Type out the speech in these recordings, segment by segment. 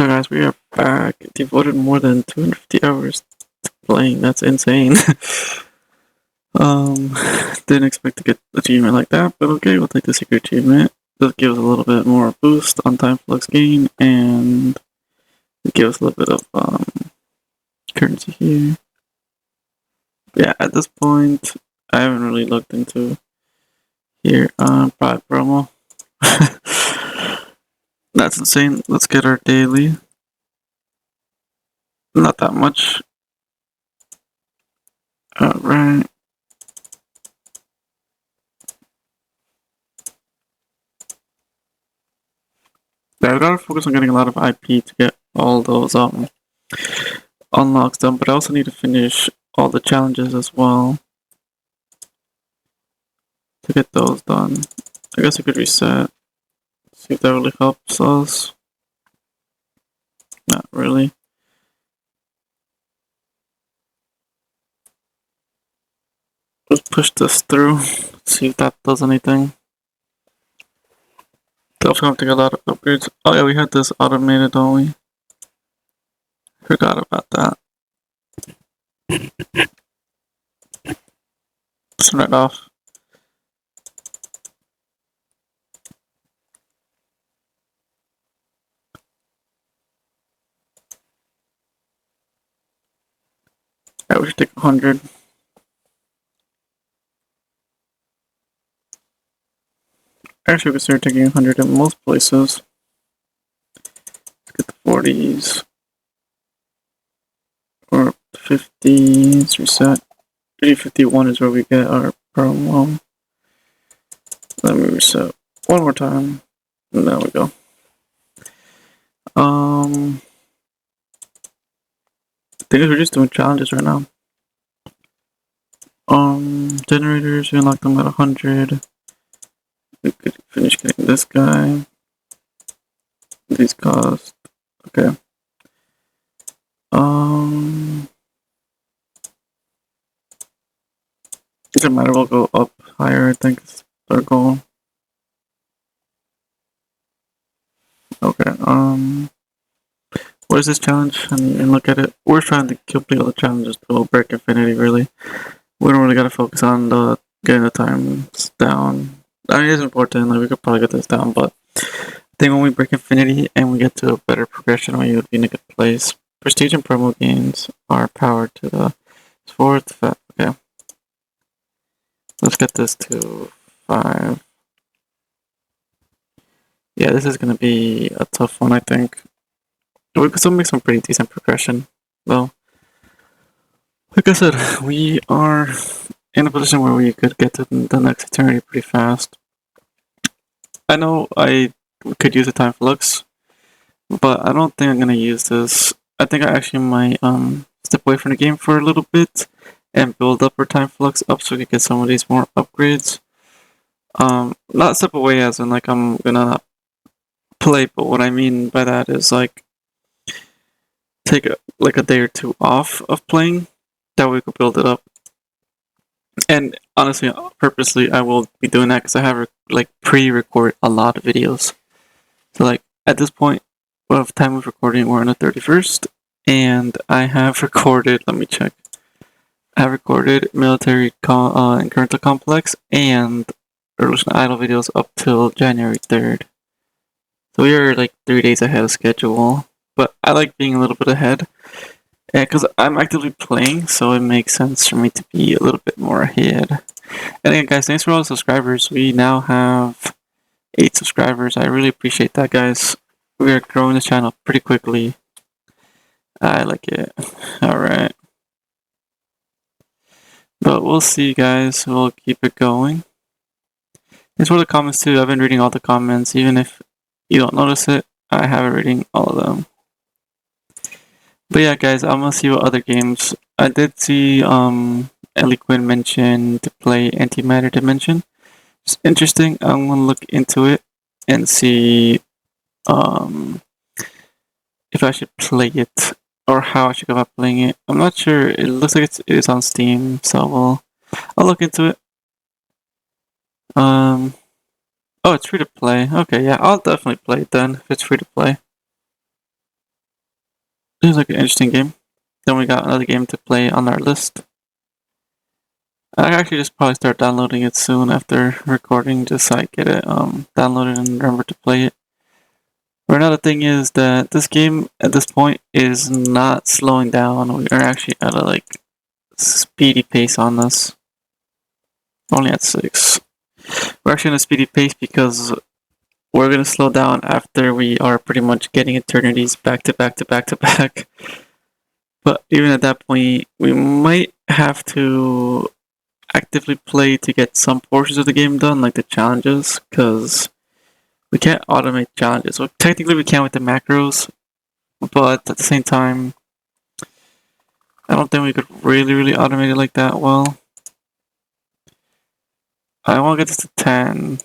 Okay, guys, we are back. Devoted more than 250 hours to playing. That's insane. um, didn't expect to get achievement like that, but okay, we'll take the secret achievement. This gives a little bit more boost on time flux gain, and it gives a little bit of currency here. Yeah, at this point, I haven't really looked into here. Private promo. That's insane. Let's get our daily. Not that much. Alright. Yeah, I gotta focus on getting a lot of IP to get all those unlocks done, but I also need to finish all the challenges as well to get those done. I guess I could reset. See if that really helps us. Not really. Let's push this through. See if that does anything. Definitely have to get a lot of upgrades. Oh yeah, we had this automated, don't we? Forgot about that. Turn it off. Yeah, we should take 100. Actually, we can start taking 100 in most places. Let's get the 40s. Or 50s, reset. 351 is where we get our promo. Let me reset one more time. And there we go. I think we're just doing challenges right now. Generators, we unlock them at 100. We could finish getting this guy. These cost. Okay. Doesn't matter, we'll go up higher, I think is our goal. Okay, what is this challenge? And look at it. We're trying to complete all the challenges to break infinity, really. We don't really gotta focus on getting the times down. I mean, it is important, like, we could probably get this down, but I think when we break infinity and we get to a better progression, we would be in a good place. Prestige and promo gains are powered to the 4th. Okay. Let's get this to 5. Yeah, this is gonna be a tough one, I think. We could still make some pretty decent progression, though. Like I said, we are in a position where we could get to the next eternity pretty fast. I know I could use a time flux, but I don't think I'm gonna use this. I think I actually might step away from the game for a little bit and build up our time flux up so we can get some of these more upgrades. Not step away as in like I'm gonna play, but what I mean by that is like take a day or two off of playing. That way we could build it up. And honestly, purposely, I will be doing that because I have like pre-record a lot of videos. So like at this point of time of recording, we're on the 31st, and I have recorded. Let me check. I have recorded military incremental complex and Revolution Idol videos up till January 3rd. So we are like 3 days ahead of schedule. But I like being a little bit ahead. Yeah, because I'm actively playing, so it makes sense for me to be a little bit more ahead. And again, guys, thanks for all the subscribers. We now have 8 subscribers. I really appreciate that, guys. We are growing this channel pretty quickly. I like it. Alright. But we'll see, guys. We'll keep it going. Thanks for the comments, too. I've been reading all the comments. Even if you don't notice it, I have been reading all of them. But yeah, guys, I'm gonna see what other games. I did see Ellie Quinn mention to play Antimatter Dimension. It's interesting. I'm gonna look into it and see if I should play it or how I should go about playing it. I'm not sure. It looks like it is on Steam, so I'll look into it. Oh, it's free to play. Okay, yeah, I'll definitely play it then if it's free to play. This is like an interesting game. Then we got another game to play on our list. I actually just probably start downloading it soon after recording, just so I get it downloaded and remember to play it. But another thing is that this game at this point is not slowing down. We are actually at a like speedy pace on this. Only at 6. We're actually on a speedy pace because we're gonna slow down after we are pretty much getting eternities back to back to back to back. But even at that point, we might have to actively play to get some portions of the game done, like the challenges, because we can't automate challenges. Well, technically we can with the macros, but at the same time, I don't think we could really automate it like that well. I want to get this to 10,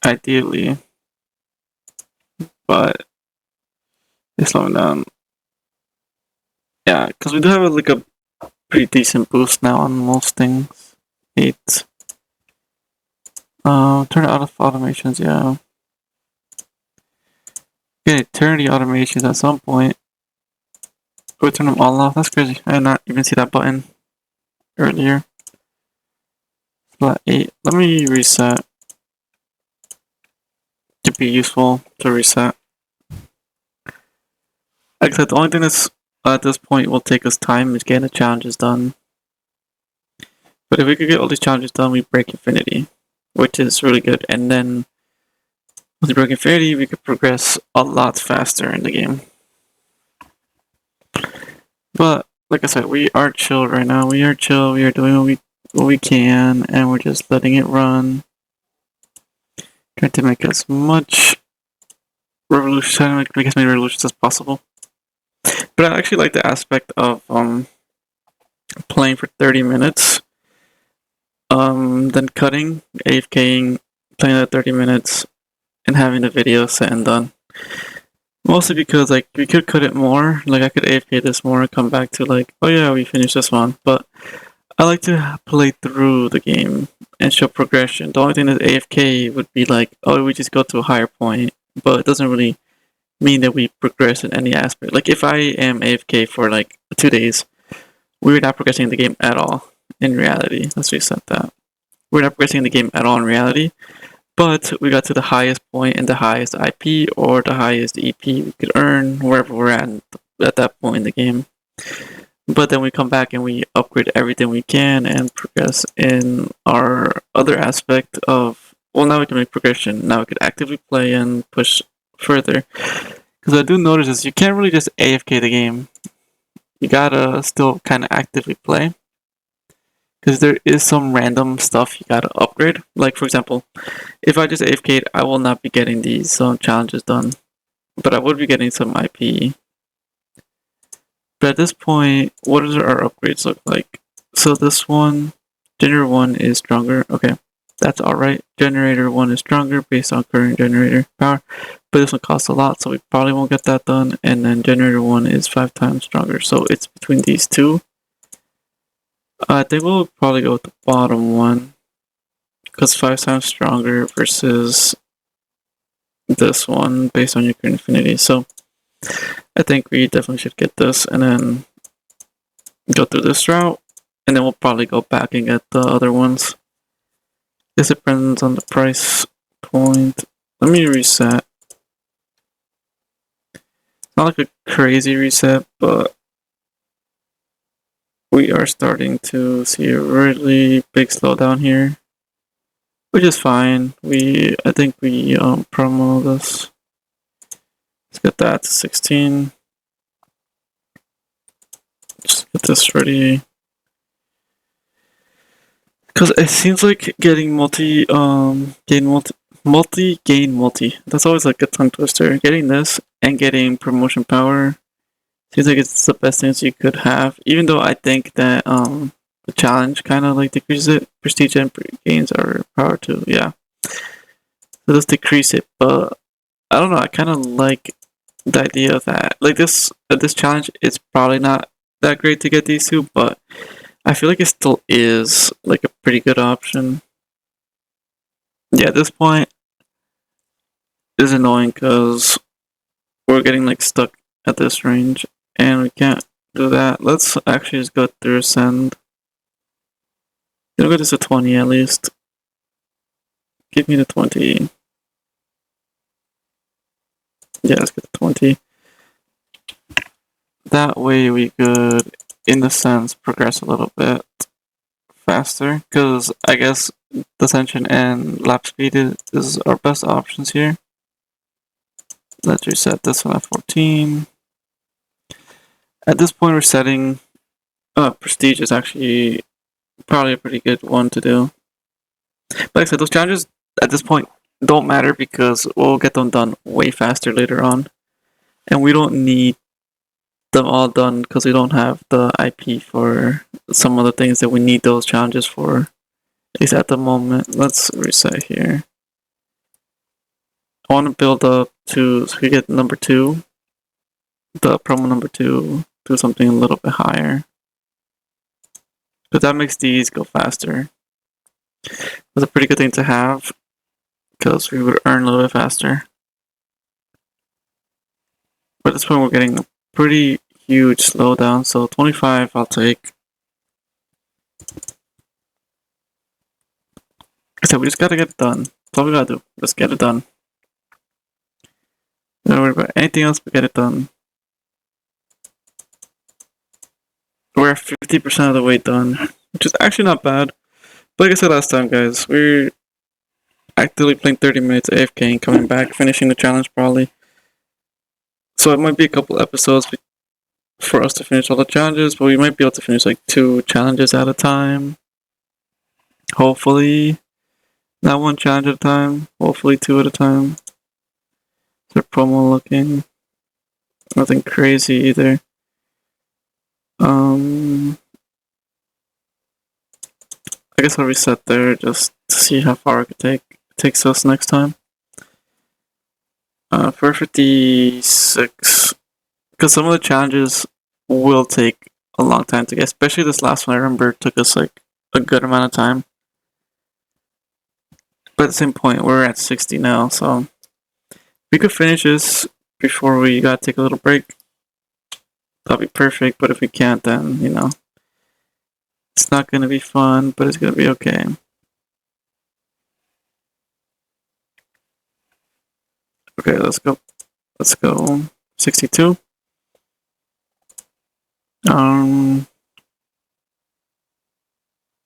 ideally, but it's slowing down. Yeah, because we do have like a pretty decent boost now on most things. 8. Turn it out of automations, yeah. Get eternity automations at some point. We turn them all off. That's crazy. I did not even see that button earlier. Flat 8. Let me reset. It'd be useful to reset. Like I said, the only thing that's at this point will take us time is getting the challenges done. But if we could get all these challenges done, we break infinity, which is really good. And then with break infinity, we could progress a lot faster in the game. But like I said, we are chill right now. We are chill. We are doing what we can, and we're just letting it run. Trying to make as much revolution, trying to make as many revolutions as possible. But I actually like the aspect of playing for 30 minutes, then cutting, AFKing, playing that 30 minutes, and having the video set and done. Mostly because like we could cut it more, like I could AFK this more and come back to like, oh yeah, we finished this one. But I like to play through the game and show progression. The only thing that AFK would be like, oh, we just go to a higher point, but it doesn't really mean that we progress in any aspect. Like if I am AFK for like 2 days, we're not progressing in the game at all in reality. Let's reset that. We're not progressing in the game at all in reality, but we got to the highest point and the highest IP or the highest EP we could earn wherever we're at that point in the game. But then we come back and we upgrade everything we can and progress in our other aspect of, well, now we can make progression. Now we could actively play and push further. Because I do notice is you can't really just AFK the game. You gotta still kind of actively play. Because there is some random stuff you gotta upgrade. Like, for example, if I just AFK'd, I will not be getting these challenges done. But I would be getting some IP. But at this point, what does our upgrades look like? So this one, Generator 1 is stronger. Okay, that's alright. Generator 1 is stronger based on current generator power. But this one costs a lot, so we probably won't get that done. And then Generator 1 is 5 times stronger. So it's between these two. I think we'll probably go with the bottom one. Because 5 times stronger versus this one based on your current infinity. So I think we definitely should get this and then go through this route. And then we'll probably go back and get the other ones. This depends on the price point. Let me reset. Not like a crazy reset, but we are starting to see a really big slowdown here, which is fine. I think we promo this. Let's get that to 16. Just get this ready. Because it seems like getting gain multi. That's always like a tongue twister. Getting this and getting promotion power seems like it's the best things you could have. Even though I think that the challenge kind of like decreases it. Prestige and gains our power too. Yeah. So let's decrease it, but I don't know. I kind of like the idea of that. Like this challenge, it's probably not that great to get these two, but I feel like it still is like a pretty good option. Yeah, at this point, it's annoying because we're getting like stuck at this range, and we can't do that. Let's actually just go through send. Go this to 20 at least. Give me the 20. Yeah, let's get the 20. That way we could, in a sense, progress a little bit faster, because I guess Descension and lap speed is our best options here. Let's reset this one at 14. At this point, we're setting Prestige is actually probably a pretty good one to do. But like I said, those challenges at this point don't matter because we'll get them done way faster later on. And we don't need them all done because we don't have the IP for some of the things that we need those challenges for. At least at the moment. Let's reset here. I want to build up to, so we get number 2. The promo number 2, do something a little bit higher. But that makes these go faster. That's a pretty good thing to have, because we would earn a little bit faster. But at this point we're getting a pretty huge slowdown, so 25 I'll take. So we just gotta get it done. That's all we gotta do. Just get it done. Don't worry about anything else, but get it done. We're 50% of the way done, which is actually not bad. But like I said last time, guys, we're actively playing 30 minutes AFK and coming back, finishing the challenge probably. So it might be a couple episodes for us to finish all the challenges, but we might be able to finish like 2 challenges at a time. Hopefully. Not 1 challenge at a time, hopefully 2 at a time. Their promo looking. Nothing crazy either. I guess I'll reset there just to see how far it takes us next time. For 56, because some of the challenges will take a long time to get, especially this last one. I remember it took us like a good amount of time. But at the same point, we're at 60 now, so we could finish this before we gotta take a little break. That'll be perfect, but if we can't, then, you know, it's not gonna be fun, but it's gonna be okay. Okay, let's go. Let's go. 62. Can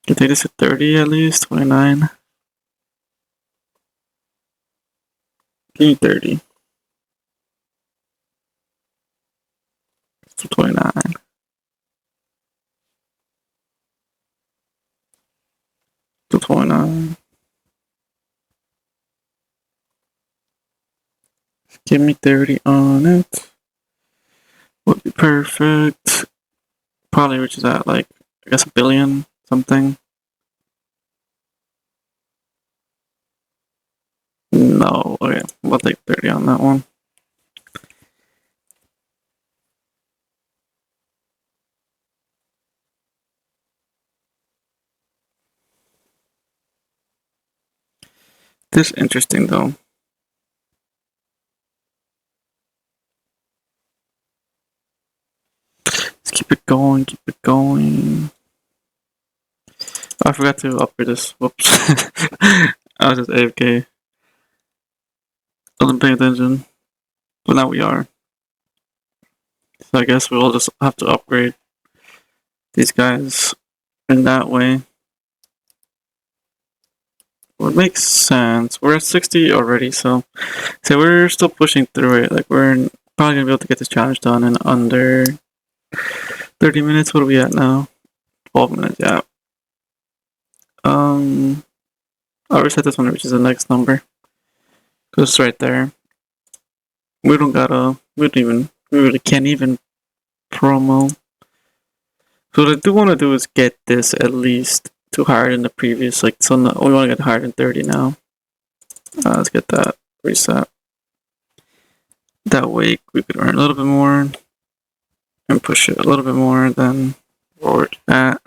take this to 30 at least. 29. Give me 30. To 29. To 29. Give me 30 on it. Would be perfect. Probably reaches at like, I guess, 1 billion something. No, okay, we'll take 30 on that one. This is interesting though. Let's keep it going, keep it going. Oh, I forgot to upgrade this. Whoops. I was just AFK. Wasn't paying attention. But now we are. So I guess we'll just have to upgrade these guys in that way. Well, it makes sense. We're at 60 already, so we're still pushing through it. Like, we're probably gonna be able to get this challenge done in under 30 minutes. What are we at now? 12 minutes, yeah. I'll reset this one, which is the next number. Cause it's right there. We really can't even promo. So what I do want to do is get this at least to higher than the previous, like, so no, we want to get higher than 30 now. Let's get that reset. That way we could earn a little bit more and push it a little bit more than where we're at.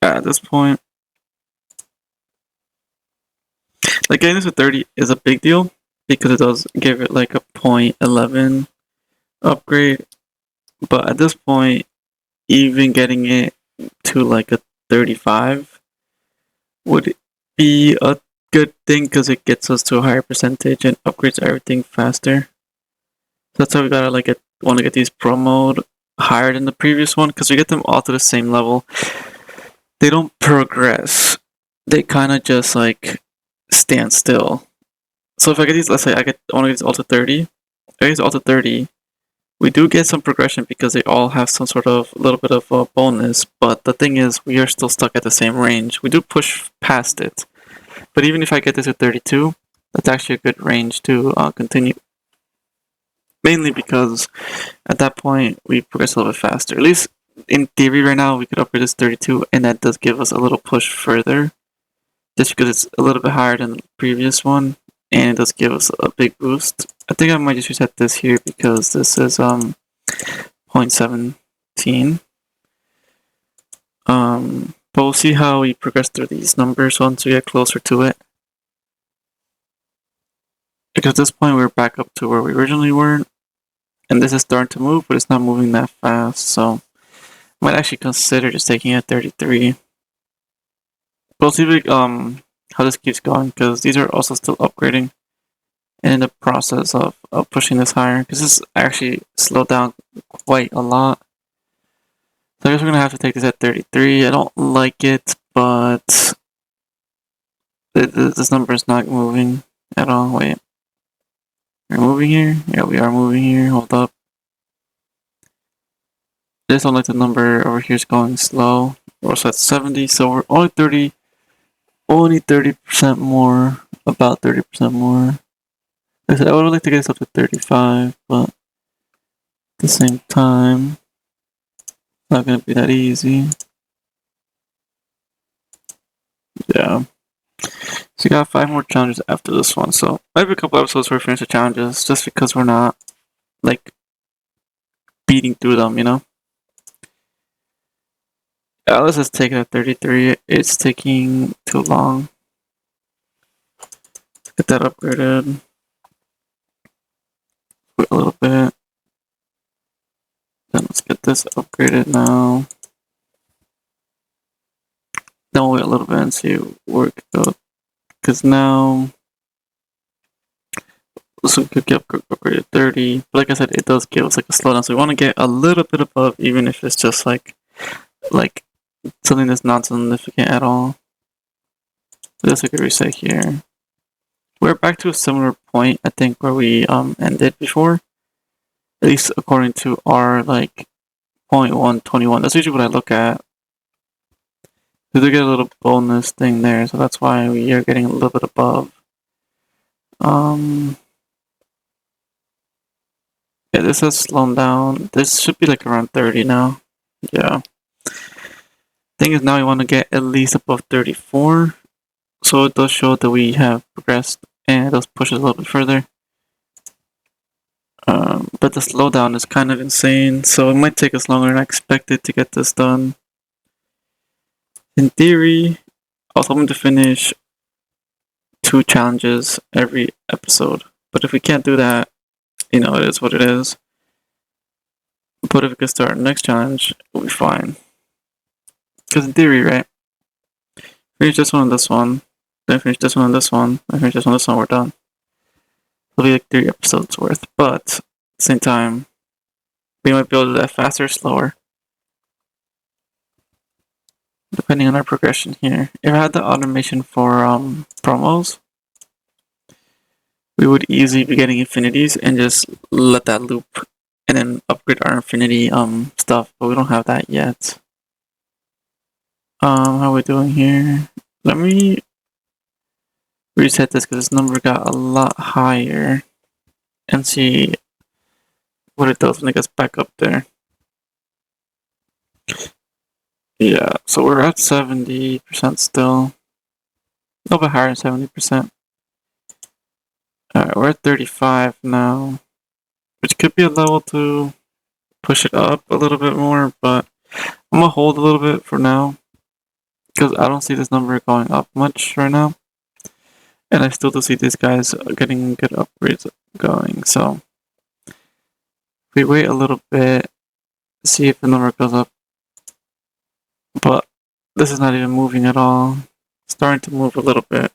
At this point, like, getting this to 30 is a big deal, because it does give it like a 0.11 upgrade. But at this point, even getting it to like a 35 would be a good thing because it gets us to a higher percentage and upgrades everything faster. So that's why we gotta like want to get these pro mode higher than the previous one because we get them all to the same level. They don't progress. They kind of just like stand still. So if I get these, let's say I want to get these all to 30. I get these all to 30. We do get some progression because they all have some sort of little bit of a bonus, but the thing is, we are still stuck at the same range. We do push past it, but even if I get this at 32, that's actually a good range to continue. Mainly because at that point we progress a little bit faster. At least in theory, right now we could upgrade this 32, and that does give us a little push further, just because it's a little bit higher than the previous one, and it does give us a big boost. I think I might just reset this here because this is 0.17. But we'll see how we progress through these numbers once we get closer to it. Because at this point we're back up to where we originally were, and this is starting to move, but it's not moving that fast, so I might actually consider just taking it at 33. But we'll see how this keeps going, because these are also still upgrading. And in the process of pushing this higher, because this actually slowed down quite a lot. So I guess we're going to have to take this at 33. I don't like it, but this number is not moving at all. Wait. We're moving here? Yeah, we are moving here. Hold up. I just don't like the number over here is going slow. We're also at 70, so we're only 30% more, about 30% more. Like I said, I would like to get this up to 35, but at the same time, it's not going to be that easy. Yeah. So we got 5 more challenges after this one, so maybe a couple episodes where we finish the challenges, just because we're not, like, beating through them, you know? Yeah, let's just take it at 33. It's taking too long. Let's get that upgraded. Wait a little bit. Then let's get this upgraded now. Then we'll wait a little bit and see where it could go. Because now this one could get upgraded 30. But like I said, it does give us like a slowdown. So we want to get a little bit above, even if it's just like something that's not significant at all. So just like a reset here. We're back to a similar point, I think, where we ended before. At least according to our like 0.121. That's usually what I look at. We do get a little bonus thing there, so that's why we are getting a little bit above. Yeah, this has slowed down. This should be like around 30 now. Yeah. Thing is, now we want to get at least above 34. So it does show that we have progressed, and it does push us a little bit further. But the slowdown is kind of insane, so it might take us longer than I expected to get this done. In theory, I was hoping to finish 2 challenges every episode. But if we can't do that, you know, it is what it is. But if we could start the next challenge, we'll be fine. Because in theory, right? Finish this one and this one, then finish this one and this one, then finish this one and this one, we're done. It'll be like 3 episodes worth. But at the same time, we might be able to do that faster or slower, depending on our progression here. If I had the automation for promos, we would easily be getting infinities and just let that loop and then upgrade our infinity stuff, but we don't have that yet. How are we doing here? Let me reset this because this number got a lot higher and see what it does when it gets back up there. Yeah, so we're at 70% still. A little bit higher than 70%. Alright, we're at 35 now, which could be a level to push it up a little bit more, but I'm gonna hold a little bit for now because I don't see this number going up much right now. And I still do see these guys getting good upgrades going, so if we wait a little bit, see if the number goes up. But this is not even moving at all. Starting to move a little bit.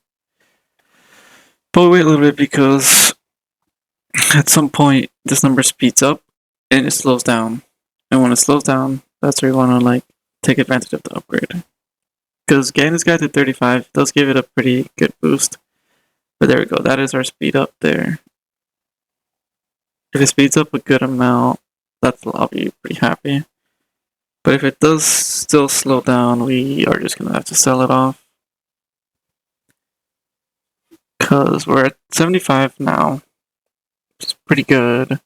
But we wait a little bit because at some point this number speeds up and it slows down. And when it slows down, that's where you want to like take advantage of the upgrade. Because getting this guy to 35 does give it a pretty good boost. But there we go, that is our speed up there. If it speeds up a good amount, I'll be pretty happy. But if it does still slow down, we are just gonna have to sell it off. Because we're at 75 now. It's pretty good.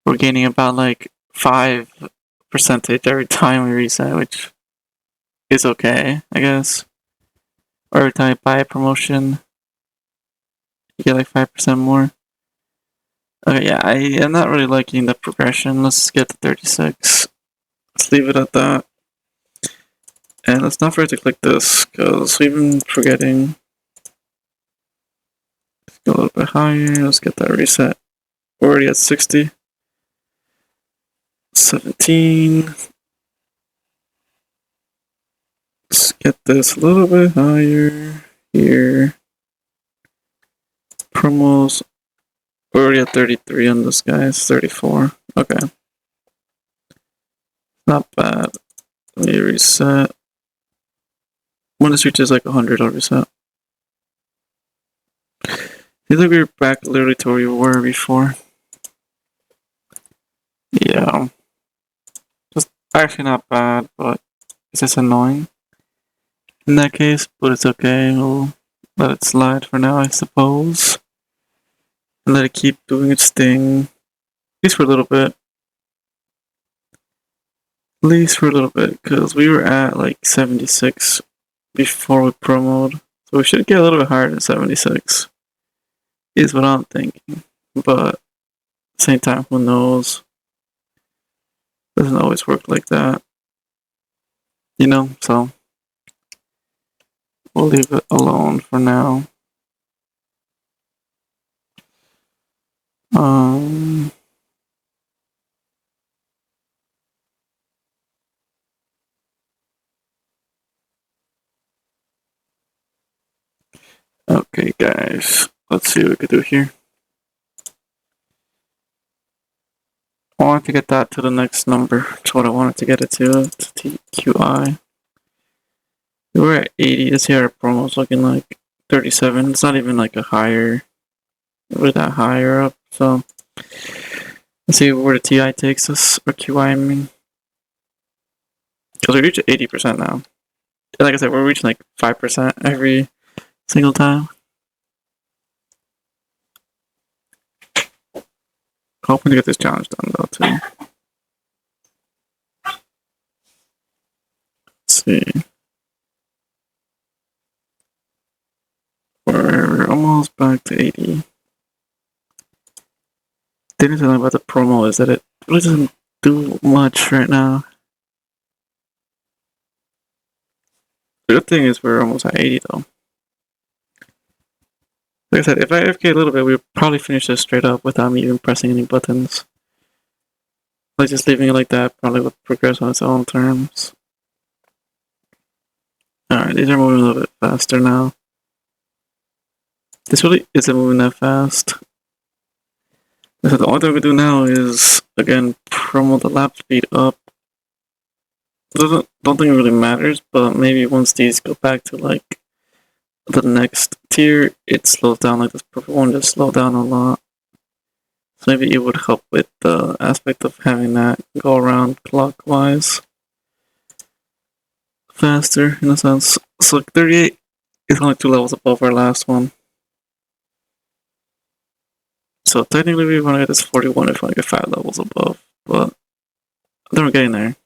We're gaining about like 5% every time we reset, which is okay, I guess. Or every time I buy a promotion, you get like 5% more. Okay, yeah, I am not really liking the progression. Let's get to 36. Let's leave it at that. And let's not forget to click this, because we've been forgetting. Let's go a little bit higher. Let's get that reset. We're already at 60. 17. Let's get this a little bit higher here. Promos. We're already at 33 on this guy. It's 34. Okay. Not bad. Let me reset. When this reaches like 100, I'll reset. Seems like we're back literally to where we were before. Yeah. Just actually not bad, but it's just annoying in that case, but it's okay. We'll let it slide for now, I suppose. And let it keep doing its thing. At least for a little bit. At least for a little bit, because we were at like 76 before we promoted. So we should get a little bit higher than 76. Is what I'm thinking. But at the same time, who knows? Doesn't always work like that. You know, so we'll leave it alone for now. Okay, guys, let's see what we can do here. I wanted to get that to the next number. That's what I wanted to get it to TQI. We were at 80. This here our promo's looking like 37. It's not even like a higher. We're that higher up, so let's see where the TI takes us, or QI, I mean. Because we reached 80% now. And like I said, we're reaching like 5% every single time. Hoping to get this challenge done though too. Let's see. We're almost back to 80. The thing about the promo is that it really doesn't do much right now. The good thing is we're almost at 80 though. Like I said, if I AFK a little bit, we would probably finish this straight up without me even pressing any buttons. Like just leaving it like that probably would progress on its own terms. Alright, these are moving a little bit faster now. This really isn't moving that fast. So the only thing we can do now is, again, promote the lap speed up. Don't think it really matters, but maybe once these go back to like the next tier, it slows down. Like this purple one just slowed down a lot. So maybe it would help with the aspect of having that go around clockwise faster in a sense. So 38 is only 2 levels above our last one. So technically we want to get this 41 if we want to get 5 levels above, but then we're getting there.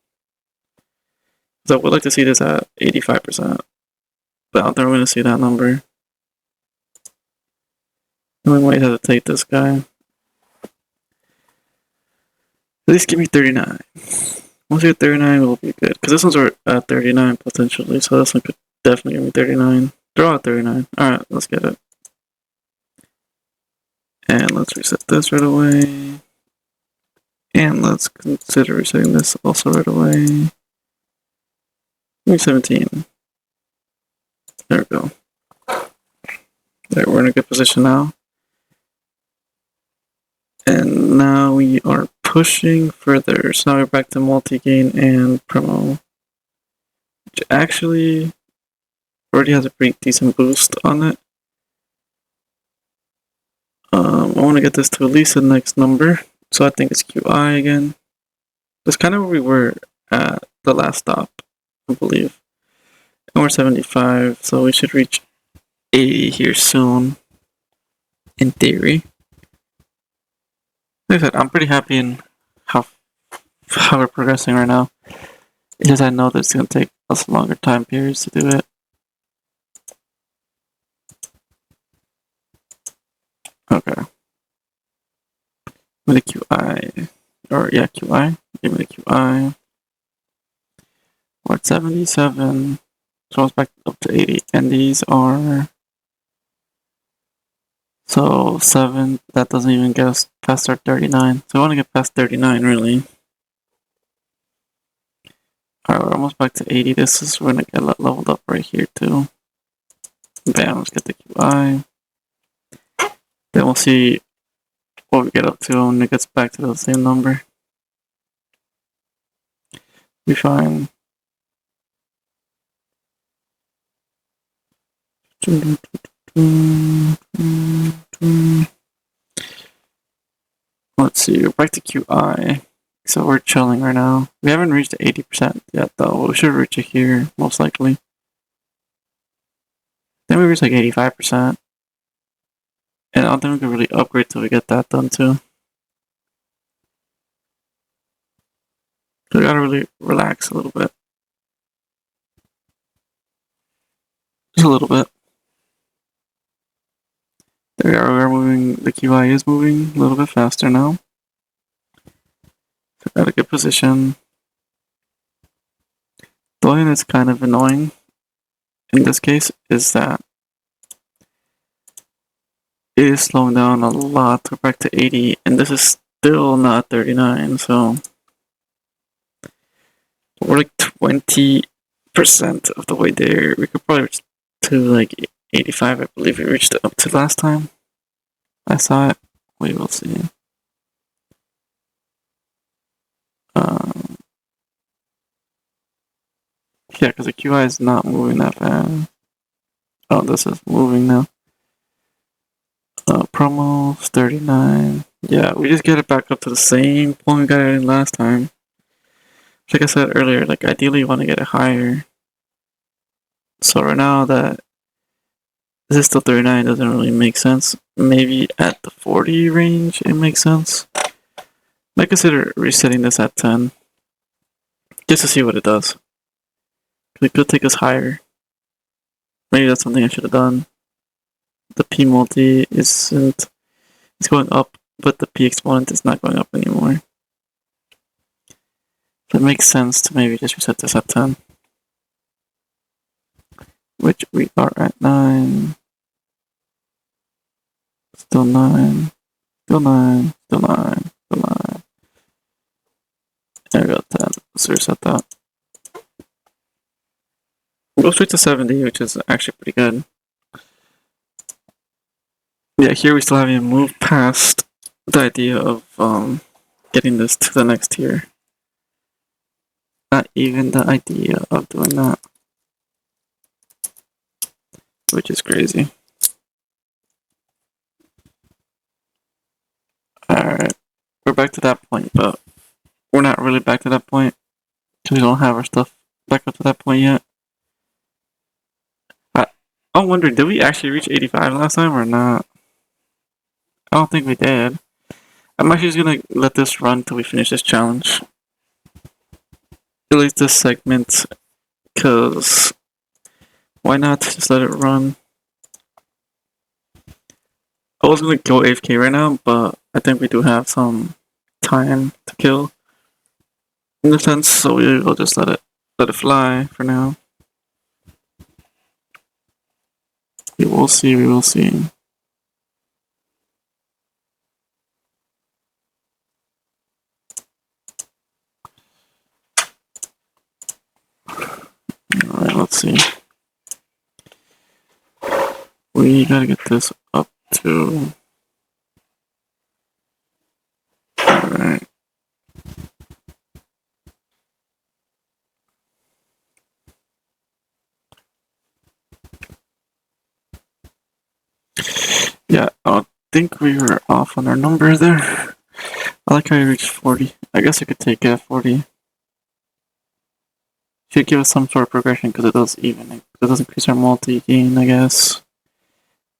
So I would like to see this at 85%, but I don't think we're going to see that number. And we might have to take this guy. At least give me 39. Once we get 39, we'll be good. Because this one's at 39 potentially, so this one could definitely give me 39. Throw out 39. Alright, let's get it. let's reset this right away. And let's consider resetting this also right away. 17. There we go. There, we're in a good position now. And now we are pushing further. So now we're back to multi-gain and promo. Which actually already has a pretty decent boost on it. I want to get this to at least the next number. So I think it's QI again. That's kind of where we were at the last stop, I believe. And we're 75, so we should reach 80 here soon, in theory. Like I said, I'm pretty happy in how we're progressing right now. It's just I know that it's going to take us longer time periods to do it. Okay. Give me the QI. Or, yeah, QI. Give me the QI. We're at 77. So it's back up to 80. And these are... So 7, that doesn't even get us past our 39. So I want to get past 39, really. Alright, we're almost back to 80. This is we're gonna get leveled up right here, too. Bam, let's get the QI. Then we'll see what we get up to when it gets back to the same number. Be fine. Let's see, we're back to QI. So we're chilling right now. We haven't reached 80% yet, though. We should reach it here, most likely. Then we reach like 85%. And I don't think we can really upgrade till we get that done, too. So we gotta really relax a little bit. Just a little bit. There we are, we're moving, the QI is moving a little bit faster now. So got a good position. The only thing that's kind of annoying in this case is that it is slowing down a lot. We're back to 80, and this is still not 39, so we're like 20% of the way there. We could probably reach to like 85, I believe we reached it up to last time I saw it. We will see. Yeah, because the QI is not moving that fast. Oh, this is moving now. Promos, 39. Yeah, we just get it back up to the same point we got it in last time. Like I said earlier, like ideally you want to get it higher. So right now that this is still 39 doesn't really make sense. Maybe at the 40 range it makes sense. I consider resetting this at 10. Just to see what it does. It could take us higher. Maybe that's something I should have done. The P multi isn't, it's going up, but the P exponent is not going up anymore. So it makes sense to maybe just reset this at 10. Which we are at 9. Still 9. Still 9. Still 9. Still 9. There we go, 10. Let's reset that. We'll go straight to 70, which is actually pretty good. Yeah, here we still haven't even moved past the idea of getting this to the next tier. Not even the idea of doing that. Which is crazy. Alright, we're back to that point, but we're not really back to that point because we don't have our stuff back up to that point yet. I'm wondering, did we actually reach 85 last time or not? I don't think we did. I'm actually just gonna let this run till we finish this challenge. At least this segment, because why not just let it run? I was gonna go AFK right now, but I think we do have some time to kill in a sense, so we'll just let it fly for now. We will see, we will see. let's see. We gotta get this up to. Alright. Yeah, I think we were off on our number there. I like how we reached 40. I guess I could take it at 40. Should give us some sort of progression because it does even. It does increase our multi gain, I guess.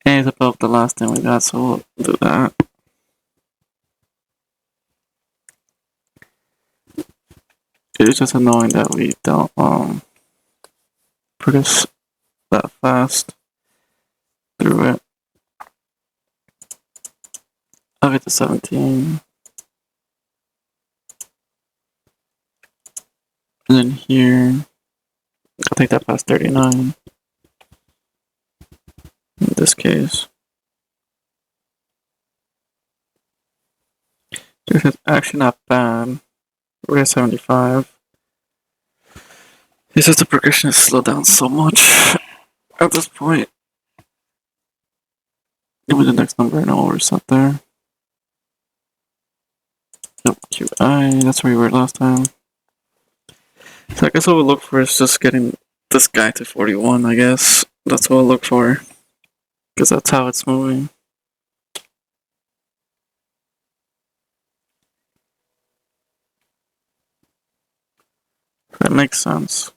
And it's above the last thing we got, so we'll do that. It's just annoying that we don't progress that fast through it. I'll get to 17. And then here, I'll take that past 39. In this case. This is actually not bad. We're at 75. It's just the progression is slowed down so much at this point. Give me the next number and I'll reset there. Yep, QI, that's where we were last time. So I guess what we'll look for is just getting this guy to 41, I guess. That's what I'll look for. Because that's how it's moving. That makes sense.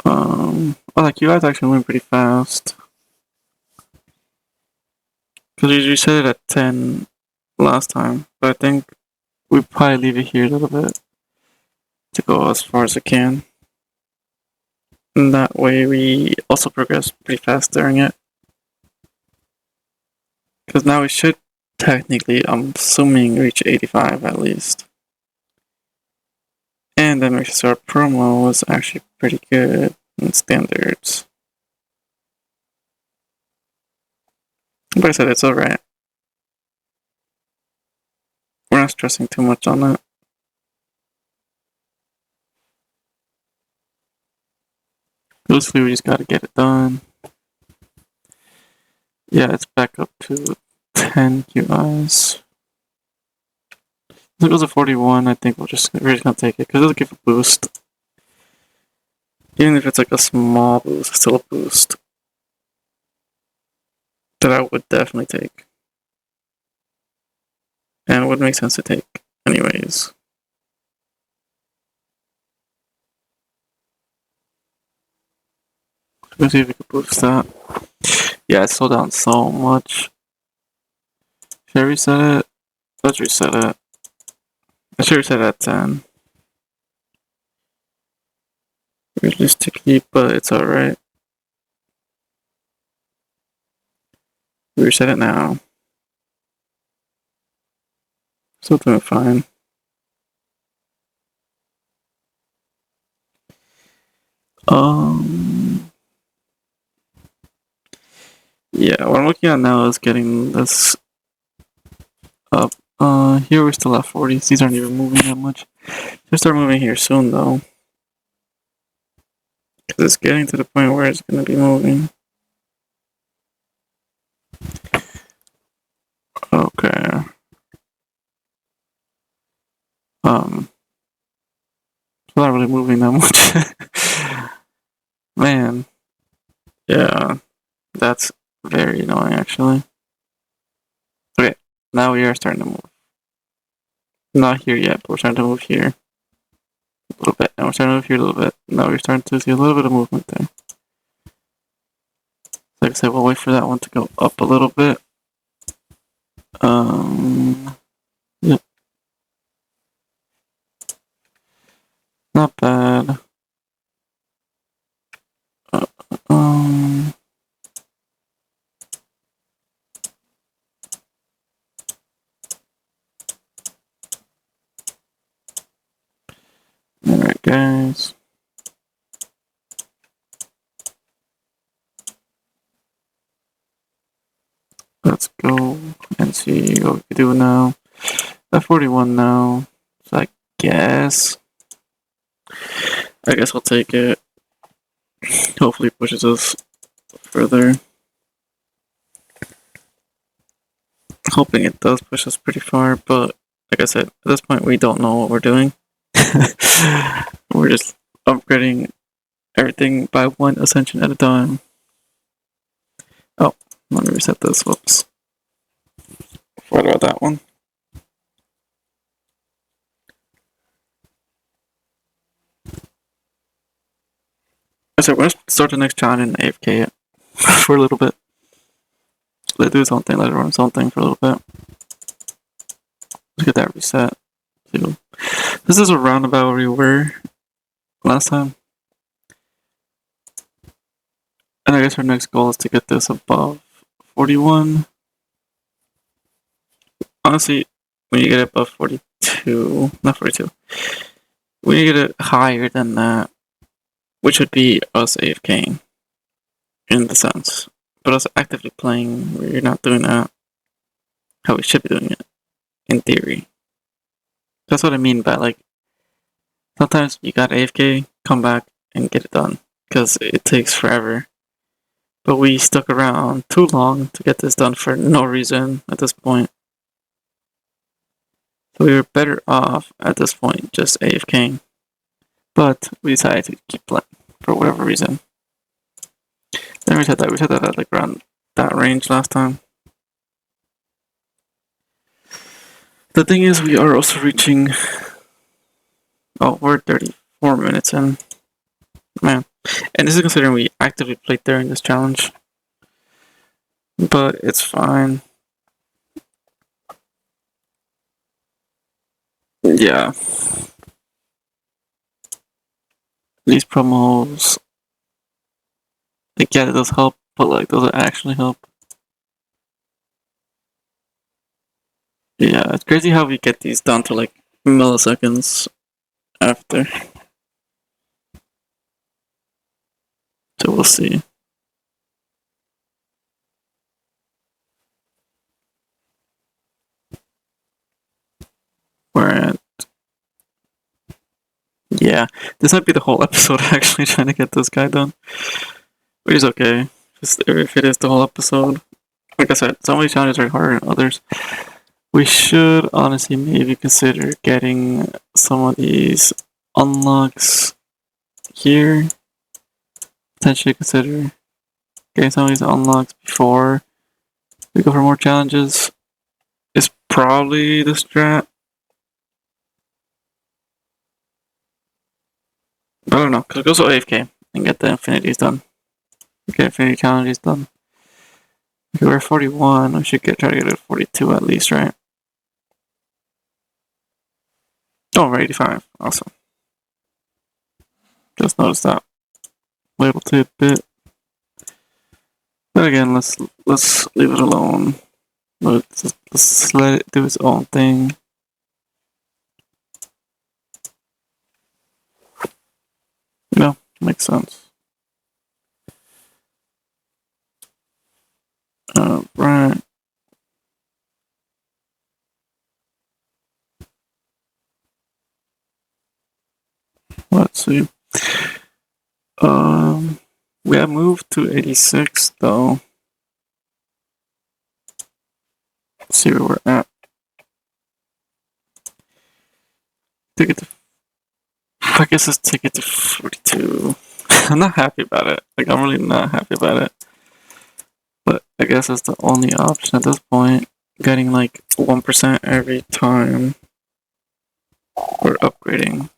Oh, like QI is actually moving pretty fast. Because we reset it at 10 last time. But I think we probably leave it here a little bit to go as far as it can. And that way we also progress pretty fast during it. Because now we should technically, I'm assuming, reach 85 at least. And that makes our promo was actually pretty good in standards. But I said it's alright. We're not stressing too much on it. Basically, we just gotta get it done. Yeah, it's back up to 10 QIs. If it goes to 41, I think we're just gonna take it because it'll give a boost. Even if it's like a small boost, it's still a boost that I would definitely take. And it would make sense to take anyways. Let's see if we can boost that. Yeah, it slowed down so much. Should I reset it? Let's reset it. I should reset it at 10. Realistically, but it's alright. We reset it now. Still doing fine. Yeah, what I'm looking at now is getting this up. Here we're still at 40s. These aren't even moving that much. They'll start moving here soon, though. Because it's getting to the point where it's going to be moving. Okay. It's not really moving that much. Man. Yeah. That's very annoying, actually. Okay. Now we are starting to move. Not here yet, but we're starting to move here. A little bit. Now we're starting to move here a little bit. Now we're starting to see a little bit of movement there. Like I said, we'll wait for that one to go up a little bit. Yep. Not bad. Alright, guys. Let's go and see what we can do now. At 41 now. It's like guess. I guess we'll take it. Hopefully it pushes us further. Hoping it does push us pretty far, but like I said, at this point we don't know what we're doing. We're just upgrading everything by one ascension at a time. Oh, let me reset this. Whoops. Forgot about that one. So we're gonna start the next challenge in AFK for a little bit. Let it do its own thing, let it run its own thing for a little bit. Let's get that reset. This is a roundabout where we were last time. And I guess our next goal is to get this above 41. Honestly, when you get it above 42, not 42, when you get it higher than that, which would be us AFKing, in the sense. But us actively playing, we're not doing that how we should be doing it, in theory. That's what I mean by, like, sometimes you got AFK, come back, and get it done, because it takes forever. But we stuck around too long to get this done for no reason at this point. So we were better off at this point just AFKing. But we decided to keep playing for whatever reason. Then we said that at like around that range last time. The thing is, we are also reaching. Oh, we're 34 minutes in. Man. And this is considering we actively played during this challenge. But it's fine. Yeah. These promos. Like, yeah, it does help, but like, does it actually help? Yeah, it's crazy how we get these down to like milliseconds after. So we'll see. We're at. Yeah, this might be the whole episode actually trying to get this guy done. But he's okay. Just if it is the whole episode. Like I said, some of these challenges are harder than others. We should honestly maybe consider getting some of these unlocks here. Potentially consider getting some of these unlocks before we go for more challenges. It's probably the strat. But I don't know, because it goes to AFK and get the infinities done. Get infinity challenges done. If we're 41, we should try to get it 42 at least, right? Oh, we're 85. Awesome. Just noticed that. Label tidbit. But again, let's leave it alone. Let's let it do its own thing. No, makes sense. Right. Let's see. We have moved to 86 though. Let's see where we're at. Take it to. I guess let's take it to 42. I'm not happy about it. Like, I'm really not happy about it. But I guess that's the only option at this point. Getting like 1% every time we're upgrading.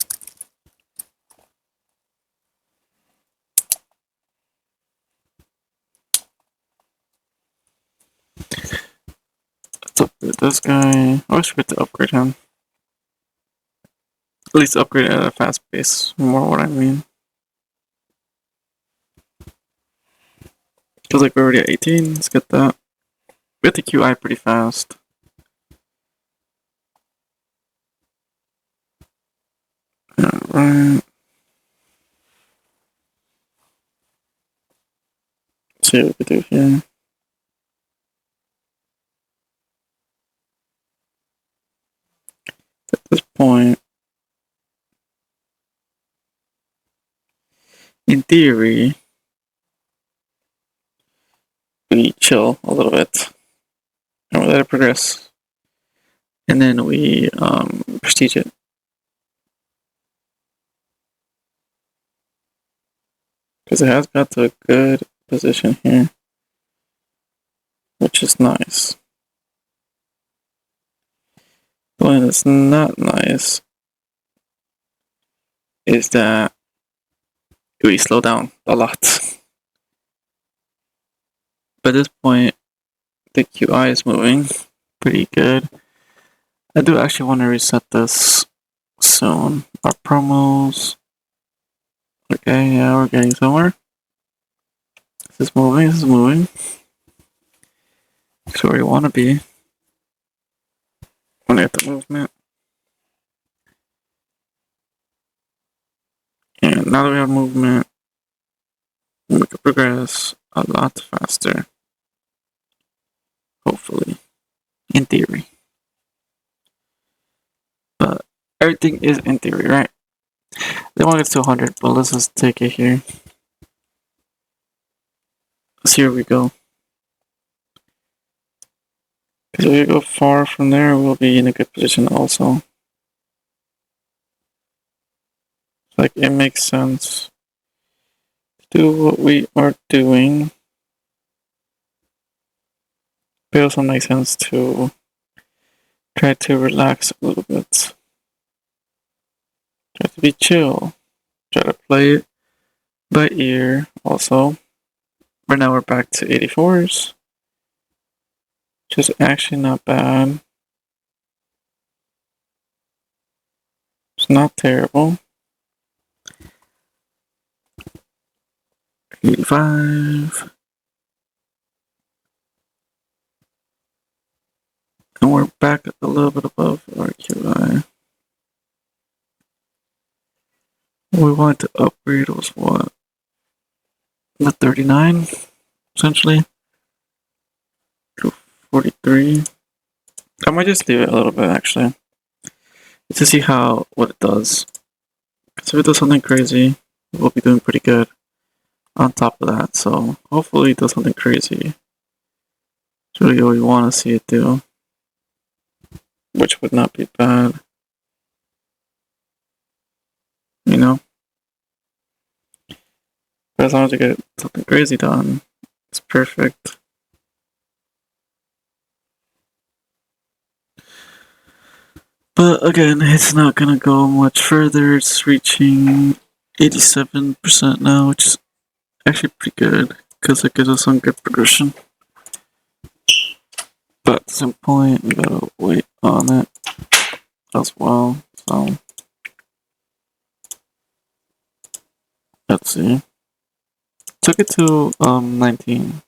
Let's upgrade this guy. I always forget to upgrade him. At least upgrade at a fast pace. More what I mean. Because like we're already at 18. Let's get that. We have the QI pretty fast. Alright. Let's see what we can do here. At this point, in theory, we chill a little bit and we let it progress, and then we prestige it. Because it has got to a good position here, which is nice. But it's not nice is that we slow down a lot. By this point, the QI is moving pretty good. I do actually want to reset this soon. Our promos. Okay, yeah, we're getting somewhere. This is moving, this is moving. It's where we want to be. When we get the movement. And now that we have movement, we can progress a lot faster. Hopefully. In theory. But everything is in theory, right? They want to get to 100, but let's just take it here. So here we go. Because if we go far from there, we'll be in a good position also. Like, it makes sense to do what we are doing. But it also makes sense to try to relax a little bit. Try to be chill. Try to play it by ear also. Right now we're back to 84s. Which is actually not bad. It's not terrible. 85. And we're back a little bit above our QI. What we wanted to upgrade was what? The 39, essentially. To 43. I might just leave it a little bit, actually. Just to see what it does. Because if it does something crazy, we'll be doing pretty good on top of that. So hopefully it does something crazy. It's really what we want to see it do. Which would not be bad. You know? But as long as we get something crazy done, it's perfect. But again, it's not gonna go much further. It's reaching 87% now, which is actually pretty good because it gives us some good progression. But at some point, we gotta wait on it as well. So let's see. Took it to 19.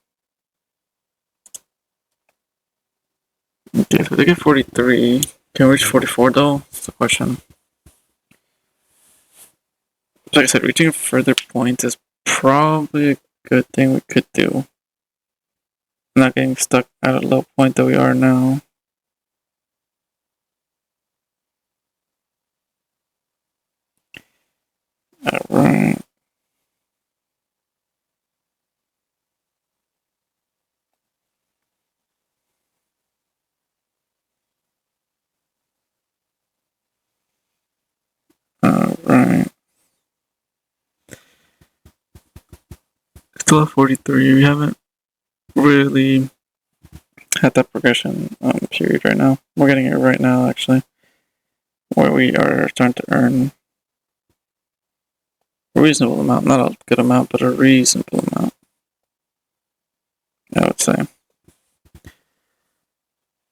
Okay, so they get 43. Can we reach 44 though? That's the question. Like I said, reaching a further point is probably a good thing we could do. Not getting stuck at a low point that we are now. Alright. Alright. Still at 43. We haven't really had that progression period right now. We're getting it right now, actually. Where we are starting to earn a reasonable amount. Not a good amount, but a reasonable amount. I would say.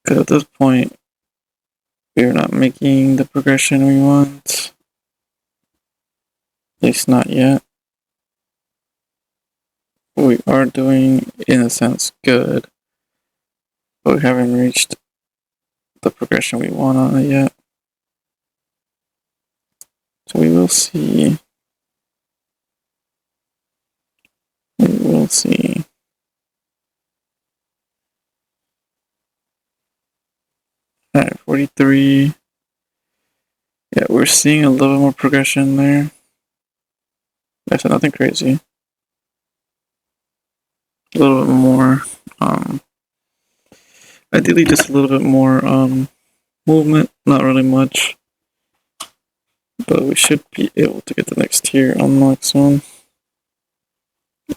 Because at this point, we are not making the progression we want. At least not yet. We are doing, in a sense, good. But we haven't reached the progression we want on it yet. So we will see. We will see. Alright, 43. Yeah, we're seeing a little bit more progression there. Like I said, nothing crazy. A little bit more, um, ideally just a little bit more, movement, not really much. But we should be able to get the next tier on maximum,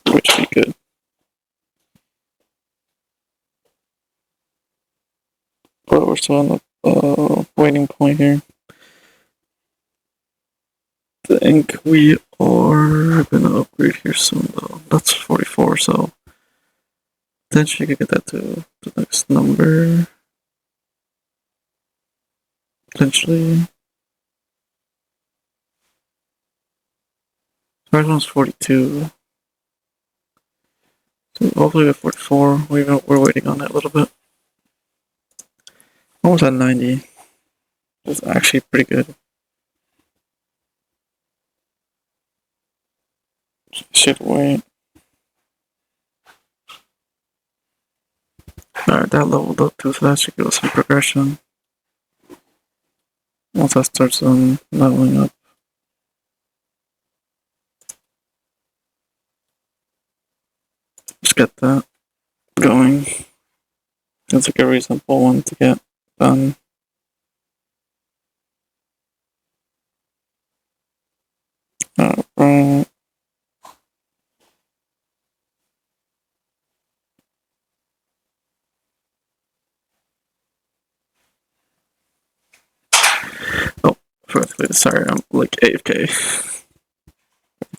which would be good. But we're still on the waiting point here. I think we are gonna upgrade here soon though. That's 44, so potentially could get that to the next number. Potentially. First one's 42. So hopefully we have 44. We're waiting on that a little bit. Almost at 90. That's actually pretty good. Should wait. Alright, that leveled up too, so that should give us some progression. Once that starts leveling up. Just get that going. It's like a reasonable one to get done. Alright. Oh, sorry, I'm like AFK.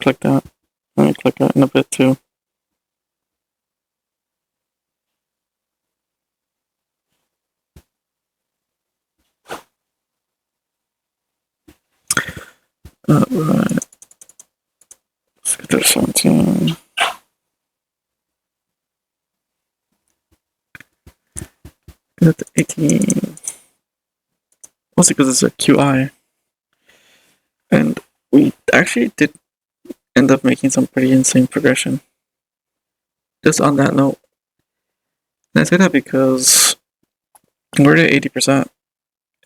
Click that. Let me click that in a bit too. Alright. Let's get to 17. Get to 18. Mostly because it's a QI. And we actually did end up making some pretty insane progression. Just on that note. And I say that because we're at 80%.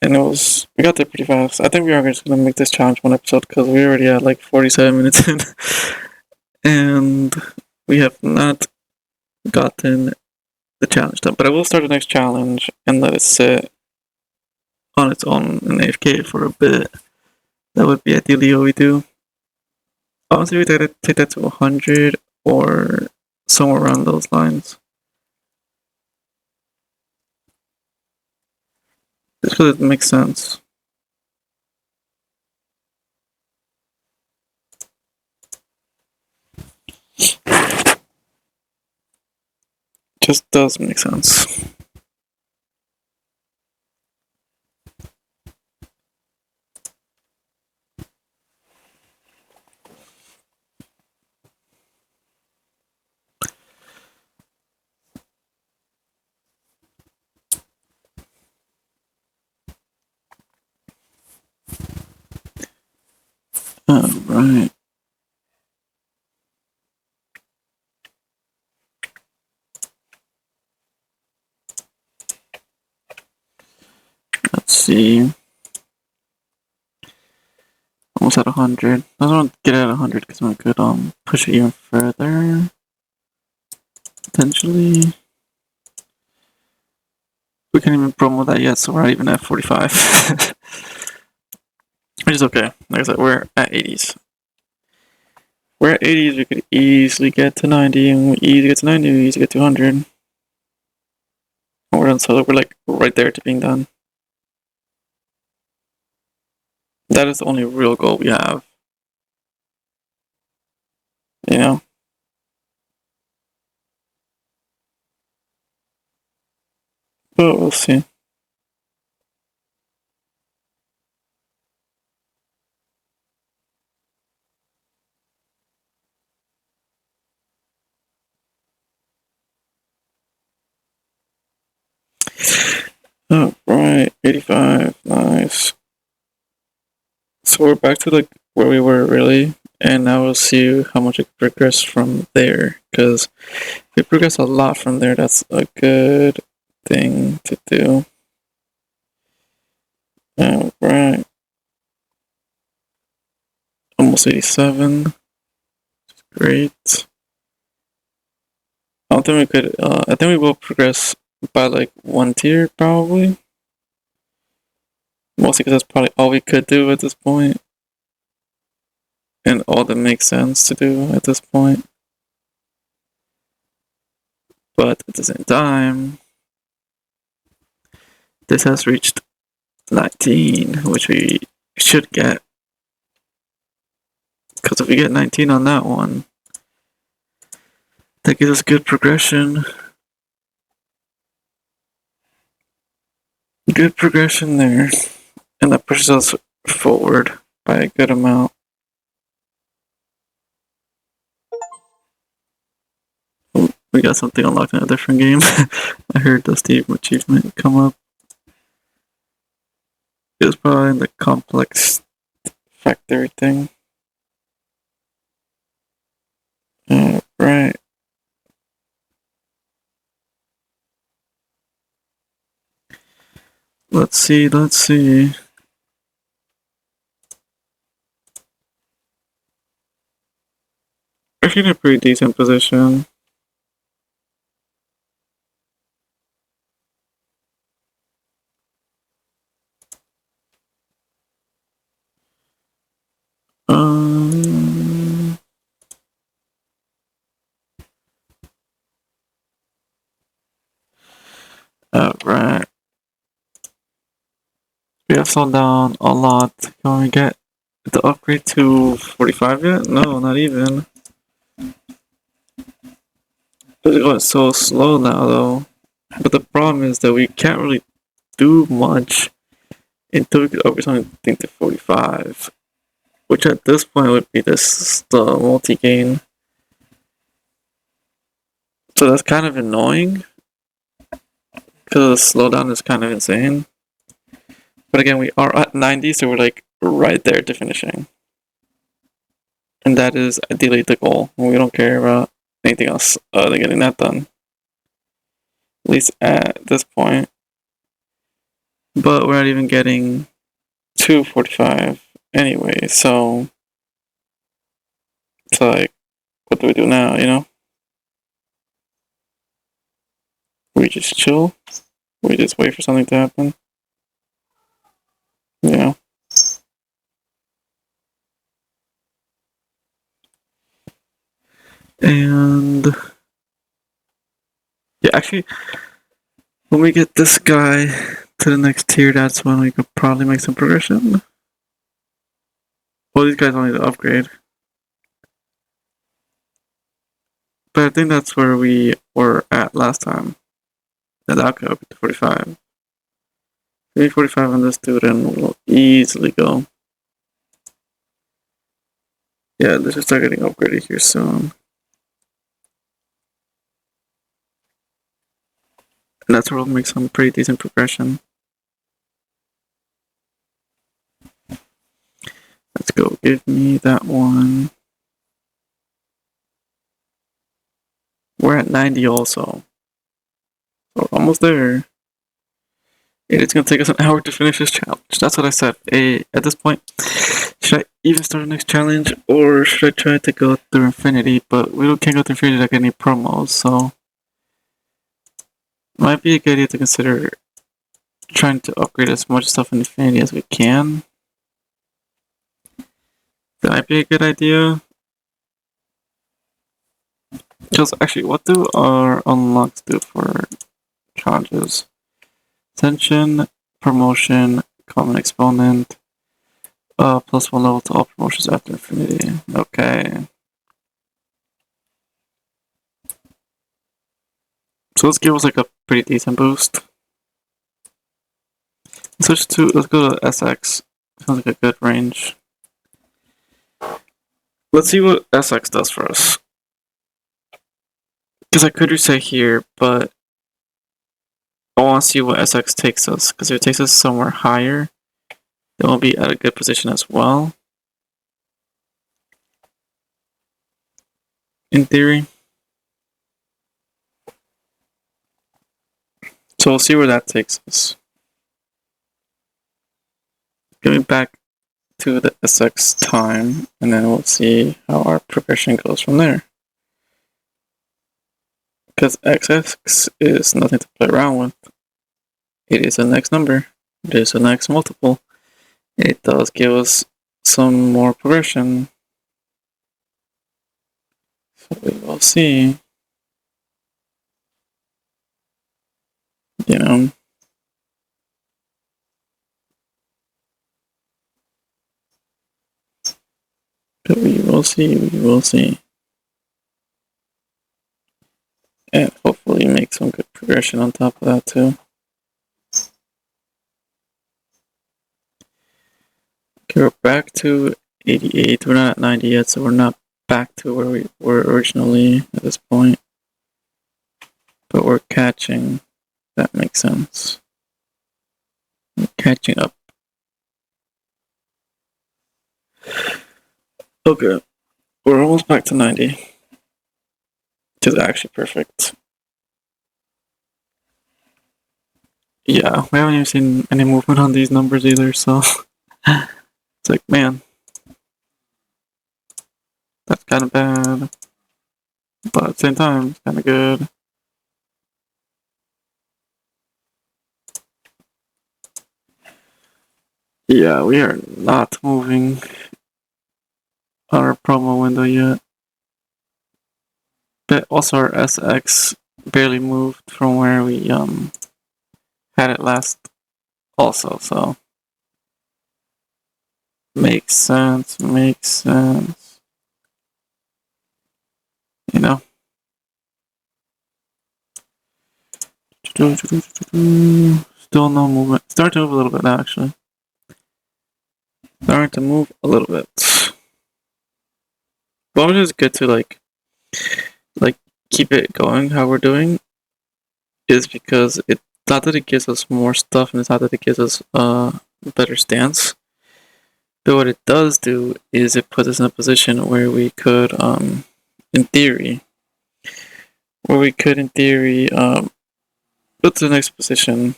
And we got there pretty fast. I think we are just gonna make this challenge one episode because we already had like 47 minutes in. And we have not gotten the challenge done. But I will start the next challenge and let it sit on its own in AFK for a bit. That would be ideally what we do. Honestly, we take that to 100 or somewhere around those lines. Just because it makes sense. Just does make sense. Alright. Let's see. Almost at 100. I don't want to get at 100 because we could push it even further. Potentially. We can't even promo that yet, so we're not even at 45. Which is okay. Like I said, we're at 80s. We're at 80s, we could easily get to 90, and we easily get to 90, we easily get to 100. And we're done, so we're like right there to being done. That is the only real goal we have. You know? But we'll see. Alright, 85, nice. So we're back to like where we were really, and now we'll see how much it progressed from there. Because if it progressed a lot from there, that's a good thing to do. Alright. Almost 87. great. I don't think we could. I think we will progress by like 1 tier probably. Mostly because that's probably all we could do at this point, and all that makes sense to do at this point. But at the same time, this has reached 19, which we should get. Because if we get 19 on that one, that gives us good progression. Good progression there. And that pushes us forward by a good amount. Oh, we got something unlocked in a different game. I heard the Steam achievement come up. It was probably in the complex factory thing. Right. Let's see. Actually in a pretty decent position. Alright. We have slowed down a lot. Can we get the upgrade to 45 yet? No, not even. It's going so slow now though. But the problem is that we can't really do much until we could upgrade something to 45. Which at this point would be the multi-gain. So that's kind of annoying. Because the slowdown is kind of insane. But again, we are at 90, so we're like right there to finishing. And that is ideally the goal. We don't care about anything else other than getting that done. At least at this point. But we're not even getting to 45 anyway, so it's like, what do we do now, you know? We just chill? We just wait for something to happen? Yeah. And yeah, actually, when we get this guy to the next tier, that's when we could probably make some progression. Well, these guys only need to upgrade. But I think that's where we were at last time. And that could up to 45. Maybe 45 on this dude and we'll easily go. Yeah, this should start getting upgraded here soon. And that's where we'll make some pretty decent progression. Let's go, give me that one. We're at 90 also. So almost there. And it's gonna take us an hour to finish this challenge. That's what I said. At this point, should I even start the next challenge or should I try to go through Infinity? But we can't go through Infinity like any promos, so it might be a good idea to consider trying to upgrade as much stuff in Infinity as we can. That might be a good idea. Because actually, what do our unlocks do for challenges? Ascension, promotion, common exponent, +1 level to all promotions after Infinity. Okay. So let's give us like a pretty decent boost. Let's go to SX. Sounds like a good range. Let's see what SX does for us. Because I could reset here, but I want to see what SX takes us. Because if it takes us somewhere higher, then we'll be at a good position as well. In theory. So we'll see where that takes us. Give me back to the SX time, and then we'll see how our progression goes from there. Because XX is nothing to play around with. It is the next number. It is the next multiple. It does give us some more progression. So we will see. You know. But we will see, we will see. And hopefully make some good progression on top of that too. Okay, we're back to 88. We're not at 90 yet, so we're not back to where we were originally at this point. But we're catching. That makes sense. We're catching up. Okay. We're almost back to 90. Which is actually perfect. Yeah, we haven't even seen any movement on these numbers either, so it's like, man, that's kind of bad, but at the same time, it's kind of good. Yeah, we are not moving our promo window yet. But also our SX barely moved from where we had it last also, so makes sense, you know. Still no movement. Starting to move a little bit now, actually. Starting to move a little bit. But it's good to like keep it going how we're doing, is because it's not that it gives us more stuff, and it's not that it gives us a better stance. But what it does do is it puts us in a position where we could, in theory, go to the next position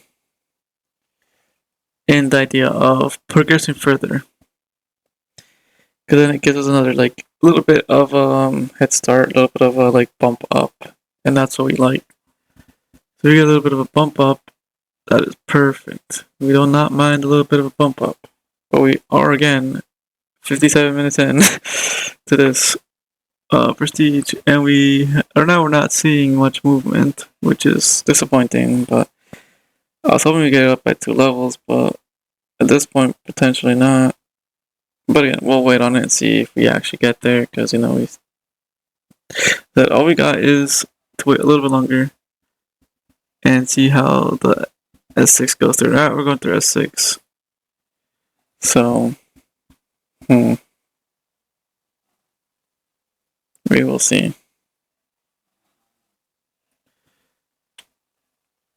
in the idea of progressing further. Because then it gives us another, like, little bit of head start, a little bit of a, like, bump up. And that's what we like. So we get a little bit of a bump up. That is perfect. We do not mind a little bit of a bump up. But we are, again, 57 minutes in to this prestige, and we're not seeing much movement, which is disappointing. But I was hoping we get it up by 2 levels, but at this point, potentially not. But again, we'll wait on it and see if we actually get there, because that all we got is to wait a little bit longer and see how the S6 goes through. Alright, we're going through S6. So, we will see.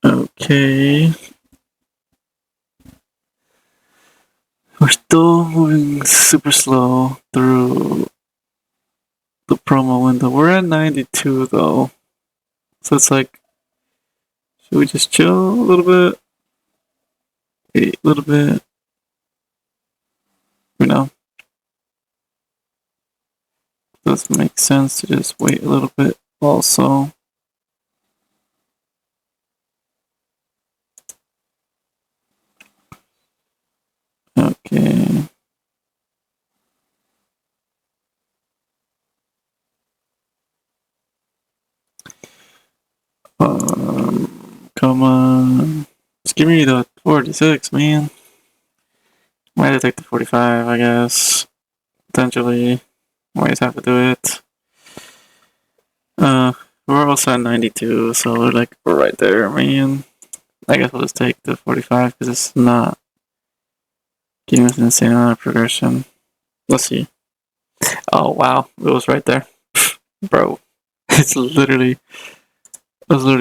Okay. We're still moving super slow through the promo window. We're at 92 though. So it's like, should we just chill a little bit? Wait a little bit. You know? Does make sense to just wait a little bit also. Okay. Come on. Just give me the 46, man. Might have to take the 45, I guess. Potentially. Might just have to do it. We're also at 92, so we're like right there, man. I guess we'll just take the 45 because it's not giving us an insane amount of progression. Let's see. Oh wow, it was right there, bro. It was literally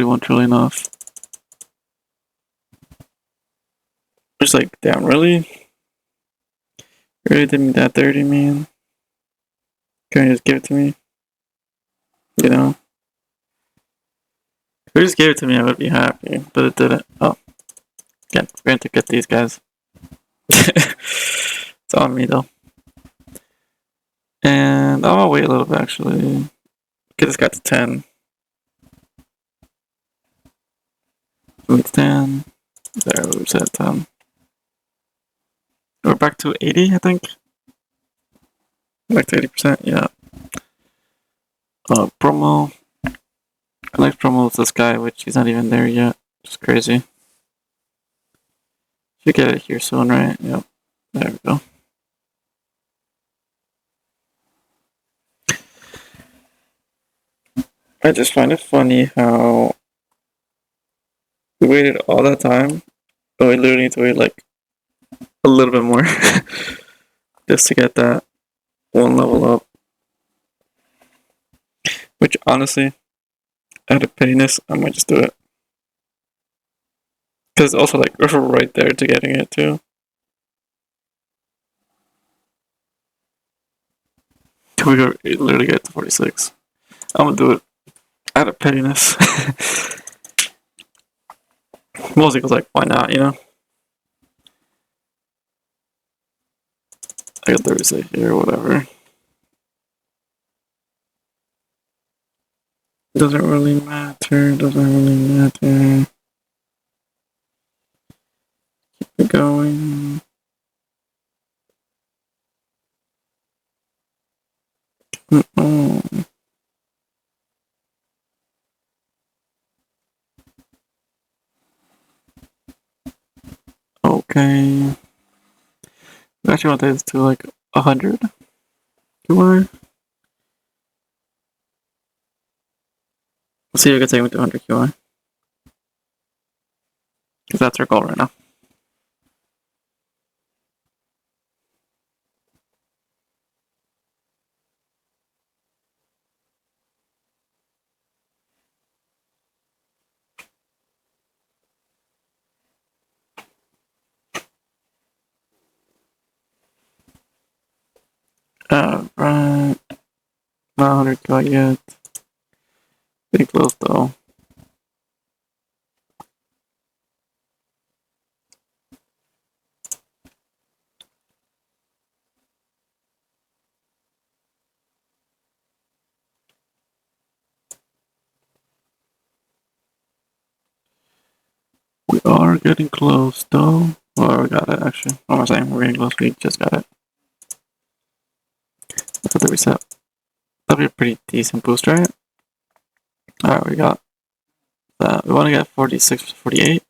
1 trillion off. Just like, damn, really? Really did me that dirty, man? Can you just give it to me? You know? If you just gave it to me, I would be happy, but it didn't. Oh. Again, we're going to get these guys. It's on me though. And I'm gonna wait a little bit actually. Get this guy to 10. Wait to 10. There, we set 10. We're back to 80, I think. Back to 80%, yeah. Promo. Next promo is this guy, which he's not even there yet. Just crazy. Should get it here soon, right? Yep. There we go. I just find it funny how we waited all that time, but we literally need to wait like a little bit more just to get that one level up. Which honestly, out of pettiness, I might just do it. Because also like we're right there to getting it too. We literally get to 46. I'm gonna do it out of pettiness. Mostly because like why not, you know? I got 36 here, whatever. Doesn't really matter. Keep it going. Okay. I actually want this to like 100. Do I? Let's see if we can take him to 100 QI. Because that's our goal right now. Right. Not 100 QI yet. Getting close though. We are getting close though. Well, we got it actually. What am I saying? We're getting close. We just got it. That's what the reset. That'll be a pretty decent boost, right? Alright, we got that. We want to get 46, 48.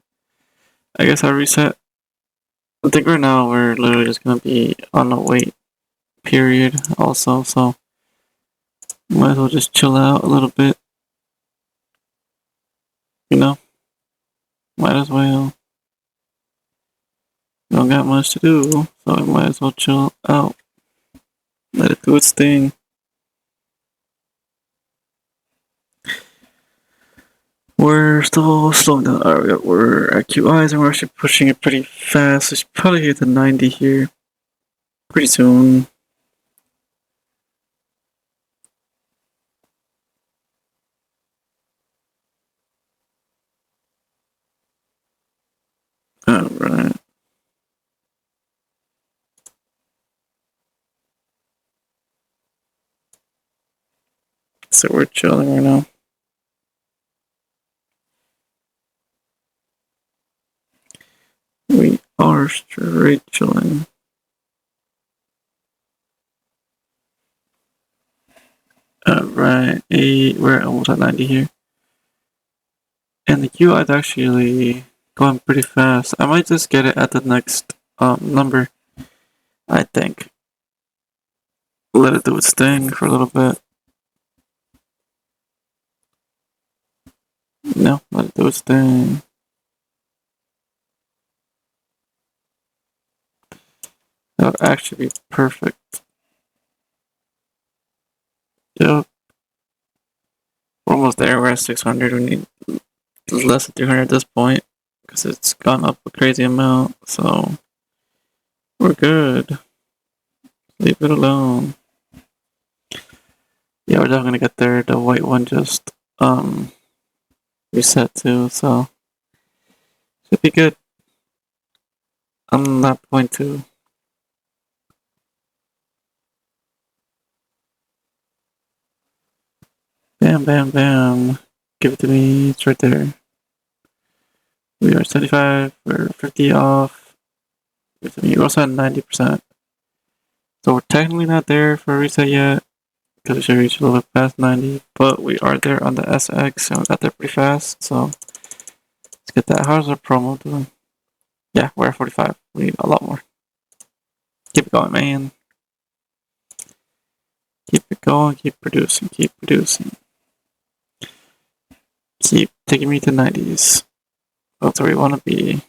I guess I reset. I think right now we're literally just gonna be on a wait period also, so might as well just chill out a little bit. You know? Might as well. Don't got much to do, so I might as well chill out. Let it do its thing. We're still slowing down. Alright, we're at QIs and we're actually pushing it pretty fast. We should probably hit the 90 here pretty soon. Alright. So we're chilling right now. We are straight chilling. Alright, we're almost at 90 here. And the QI is actually going pretty fast. I might just get it at the next number. I think. Let it do its thing for a little bit. No, let it do its thing. That would actually be perfect. Yep. We're almost there. We're at 600. We need less than 300 at this point because it's gone up a crazy amount. So we're good. Leave it alone. Yeah, we're definitely gonna get there. The white one just reset too, so should be good. On that point too. Bam, bam, bam. Give it to me. It's right there. We are 75. We're 50 off. Give it to me. We're also at 90%. So we're technically not there for a reset yet, because we should reach a little bit past 90, but we are there on the SX, and we got there pretty fast, so let's get that. How's our promo doing? Yeah, we're at 45. We need a lot more. Keep it going, man. Keep it going, keep producing, keep producing. Keep taking me to 90s. That's where we want to be.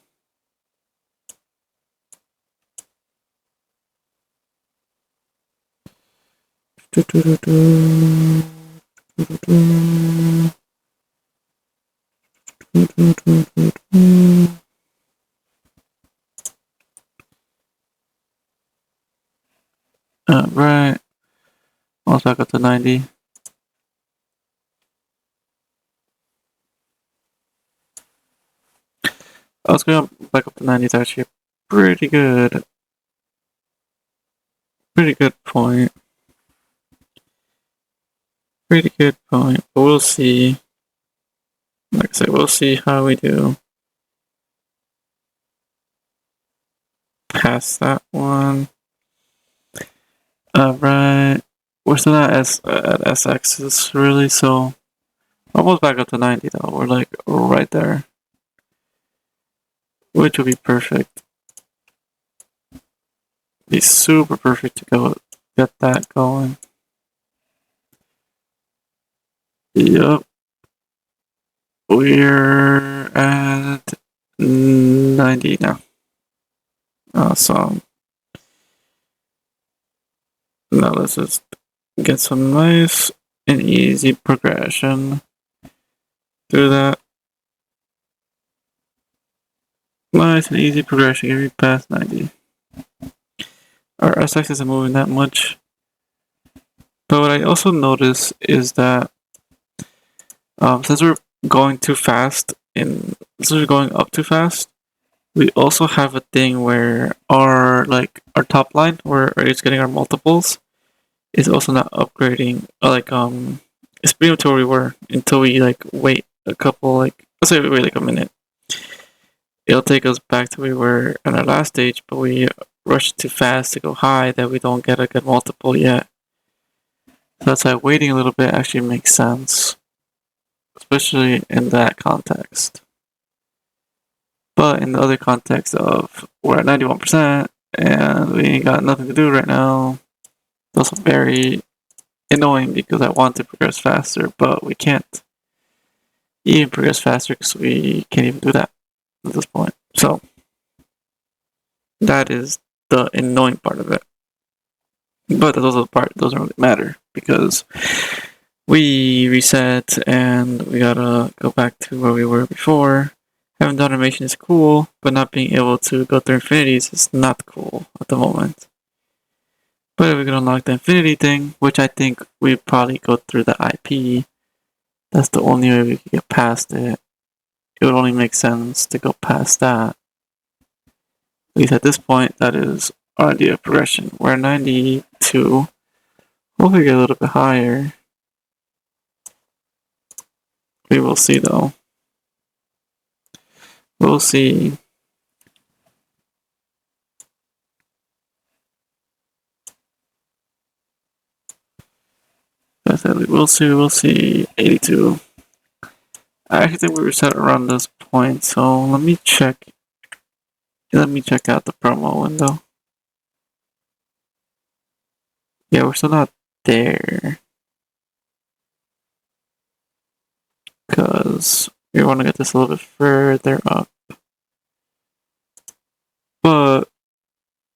Alright. Almost back up to 90. I was going back up to 90 is actually a pretty good point. Pretty good point, but we'll see. Like I said, we'll see how we do. Past that one. Alright. We're still not at SXs really, so almost back up to 90 though. We're like right there. Which would be perfect. Be super perfect to go get that going. Yup. We're at 90 now. Awesome. Now let's just get some nice and easy progression through that. Nice and easy progression, get me past 90. Our SX isn't moving that much. But what I also notice is that since we're going too fast, since we're going up too fast, we also have a thing where our top line, where it's getting our multiples, is also not upgrading. It's pretty much where we were until we wait a couple let's say we wait a minute. It'll take us back to where we were in our last stage, but we rush too fast to go high that we don't get a good multiple yet. So that's why waiting a little bit actually makes sense, especially in that context. But in the other context of we're at 91% and we ain't got nothing to do right now, it's also very annoying because I want to progress faster, but we can't even progress faster because we can't even do that at this point. So that is the annoying part of it. But that's also the part that doesn't really matter because we reset and we gotta go back to where we were before. Having the automation is cool, but not being able to go through infinities is not cool at the moment. But if we can unlock the infinity thing, which I think we probably go through the IP, that's the only way we can get past it. It would only make sense to go past that. At least at this point, that is our idea of progression. We're 92. Hopefully get a little bit higher. We will see though. We'll see. Definitely, we'll see. 82. I actually think we were set around this point, so let me check. Let me check out the promo window. Yeah, we're still not there. Because we want to get this a little bit further up. But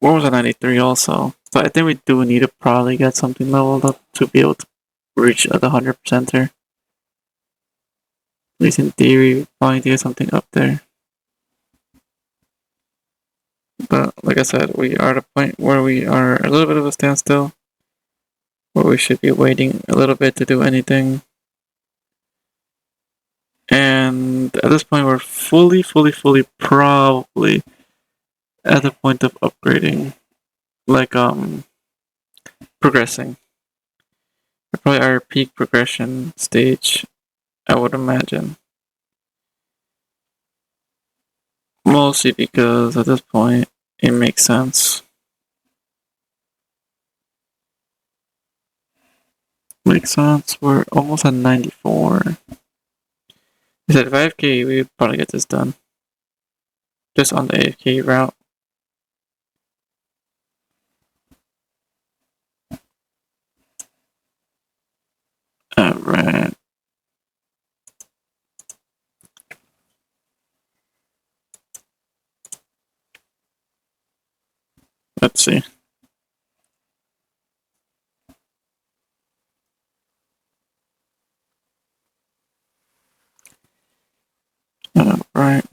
we're almost at 93 also. So I think we do need to probably get something leveled up to be able to reach the 100% here. At least in theory, we probably need to get something up there. But like I said, we are at a point where we are a little bit of a standstill. Where we should be waiting a little bit to do anything. And at this point, we're fully probably at the point of upgrading. Progressing. Probably our peak progression stage, I would imagine. Mostly because at this point, it makes sense. Makes sense. We're almost at 94. Is at 5k, we would probably get this done. Just on the 8k route. Alright. Let's see. Alright.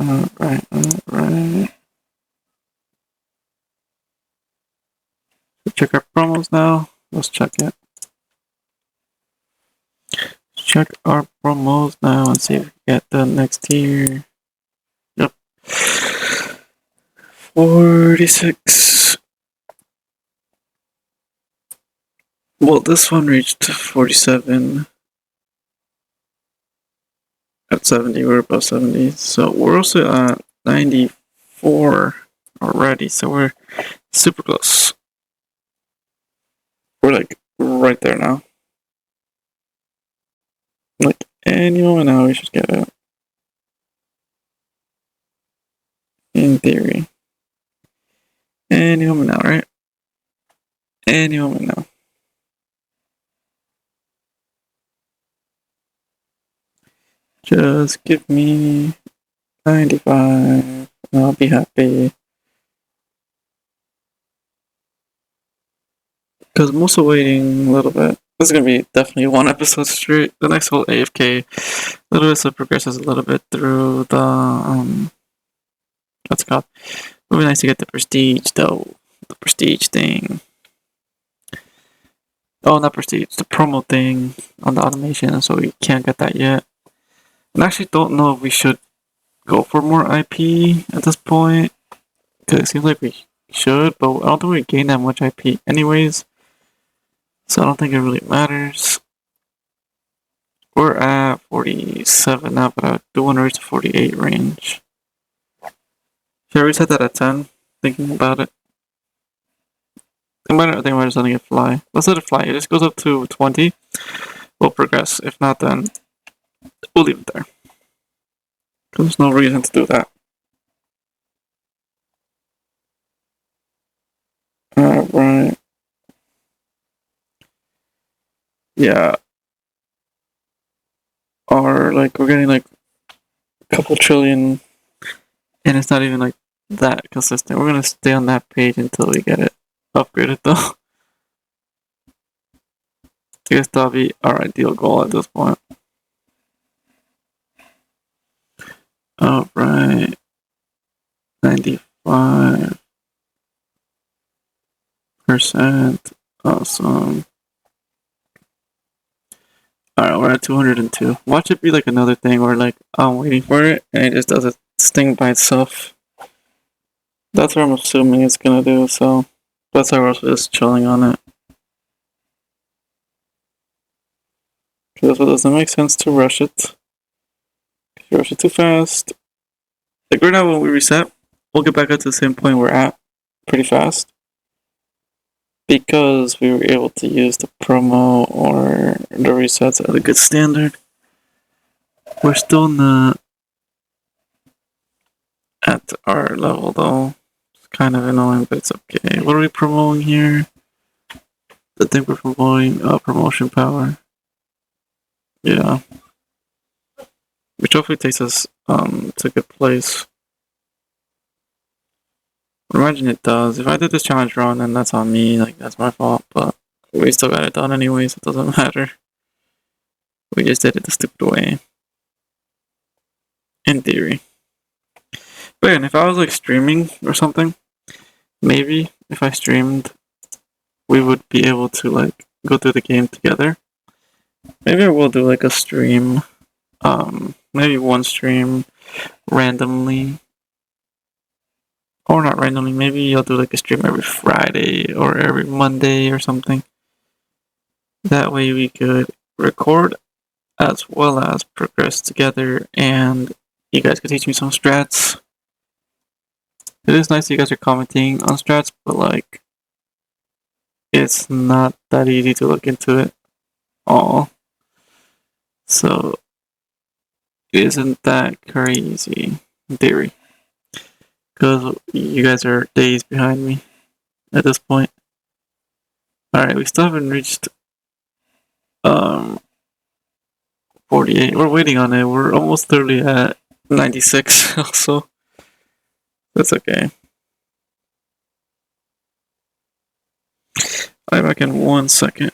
Check our promos now. Let's check it. Check our promos now and see if we get the next tier. Yep. 46. Well, this one reached 47. At 70, we're above 70. So we're also at 94 already. So we're super close. We're like right there now. Like any moment now, we should get it. In theory. Any moment now, right? Any moment now. Just give me 95 and I'll be happy. Because I'm also waiting a little bit. This is going to be definitely one episode straight. The next whole AFK, a little bit, so it progresses a little bit through the, what's it called? It would be nice to get the prestige, though. The prestige thing. Oh, not prestige, the promo thing on the automation, so we can't get that yet. And I actually don't know if we should go for more IP at this point. Because it seems like we should, but I don't think we gain that much IP anyways. So I don't think it really matters. We're at 47 now, but I do want to reach the 48 range. Should I reset that at 10? Thinking about it. I think I might just letting it fly. Let's let it fly. It just goes up to 20. We'll progress. If not, then we'll leave it there. There's no reason to do that. Alright. Yeah. Or like we're getting like a couple trillion, and it's not even like that consistent. We're gonna stay on that page until we get it upgraded though. I guess that'll be our ideal goal at this point. Alright. 95%. Awesome. Alright, we're at 202. Watch it be like another thing where like I'm waiting for it and it just does a sting by itself. That's what I'm assuming it's gonna do, so that's why we're just chilling on it. Because it doesn't make sense to rush it. If you rush it too fast. Like right now when we reset, we'll get back up to the same point we're at pretty fast. Because we were able to use the promo or the resets at a good standard. We're still not at our level though. It's kind of annoying, but it's okay. What are we promoting here? I think we're promoting promotion power. Yeah. Which hopefully takes us to a good place. I imagine it does. If I did this challenge wrong, then that's on me. Like, that's my fault. But we still got it done anyways. It doesn't matter. We just did it the stupid way. In theory. But again, if I was like streaming or something, maybe if I streamed, we would be able to like go through the game together. Maybe I will do like a stream. Maybe one stream randomly. Or not randomly, maybe I'll do like a stream every Friday or every Monday or something. That way we could record as well as progress together, and you guys could teach me some strats. It is nice you guys are commenting on strats, but like, it's not that easy to look into it all. So, it isn't that crazy in theory. Because you guys are days behind me at this point. Alright, we still haven't reached 48. We're waiting on it. We're almost literally at 96 also. That's okay. I'll be back in 1 second.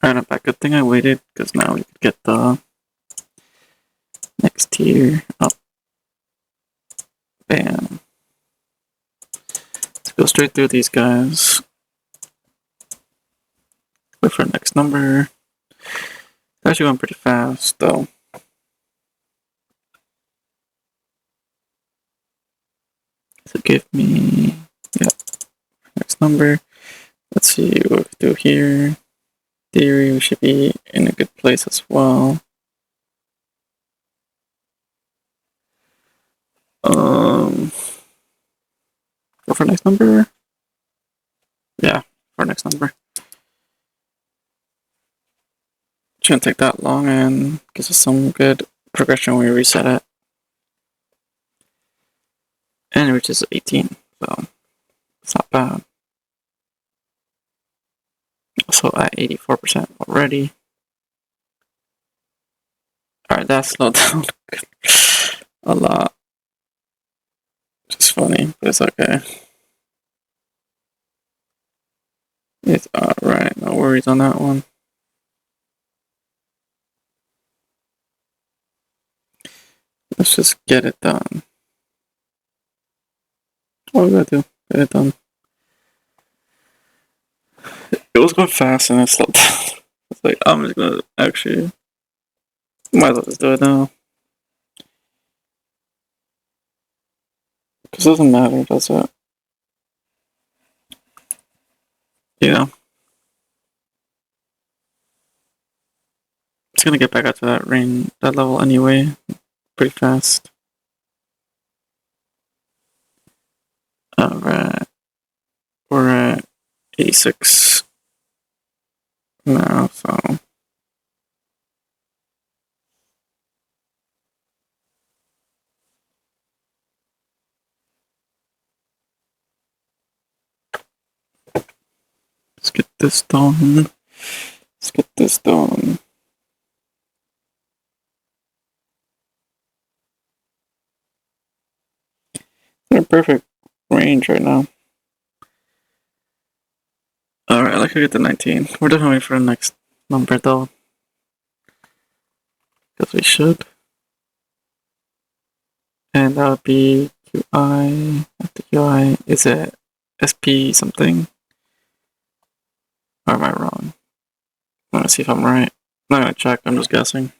Alright, I'm back. Good thing I waited, because now we could get the next tier up. Bam. Let's go straight through these guys. Wait for the next number. Actually going pretty fast, though. So give me, next number. Let's see what we can do here. Theory, we should be in a good place as well. Go for next number. Yeah, for next number. Shouldn't take that long and gives us some good progression when we reset it. And it reaches 18, so it's not bad. Also at 84% already. Alright, that slowed down a lot. Just funny, but it's okay. It's alright, no worries on that one. Let's just get it done. What we gotta do? Get it done. It was going fast and it slowed down. It's like, I'm just gonna actually, might as well just do it now. Because it doesn't matter, does it? You know? It's gonna get back up to that that level anyway, pretty fast. Alright. We're at 86 now, so. Let's get this done. Let's get this done. They're in perfect range right now. Alright, let's get to 19. We're definitely waiting for the next number though. Because we should. And that would be QI. After QI, is it SP something? Or am I wrong? I'm gonna see if I'm right. I'm not gonna check, I'm just guessing.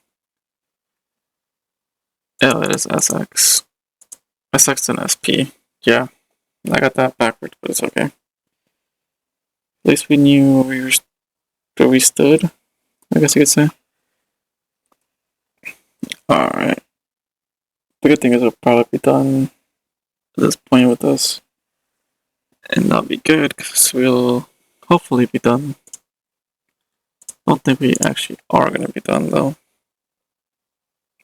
Oh, it is SX. SX and SP. Yeah, I got that backwards, but it's okay. At least we knew where we stood, I guess you could say. Alright. The good thing is it'll probably be done at this point with this. And that'll be good, because we'll hopefully be done don't think we actually are going to be done though.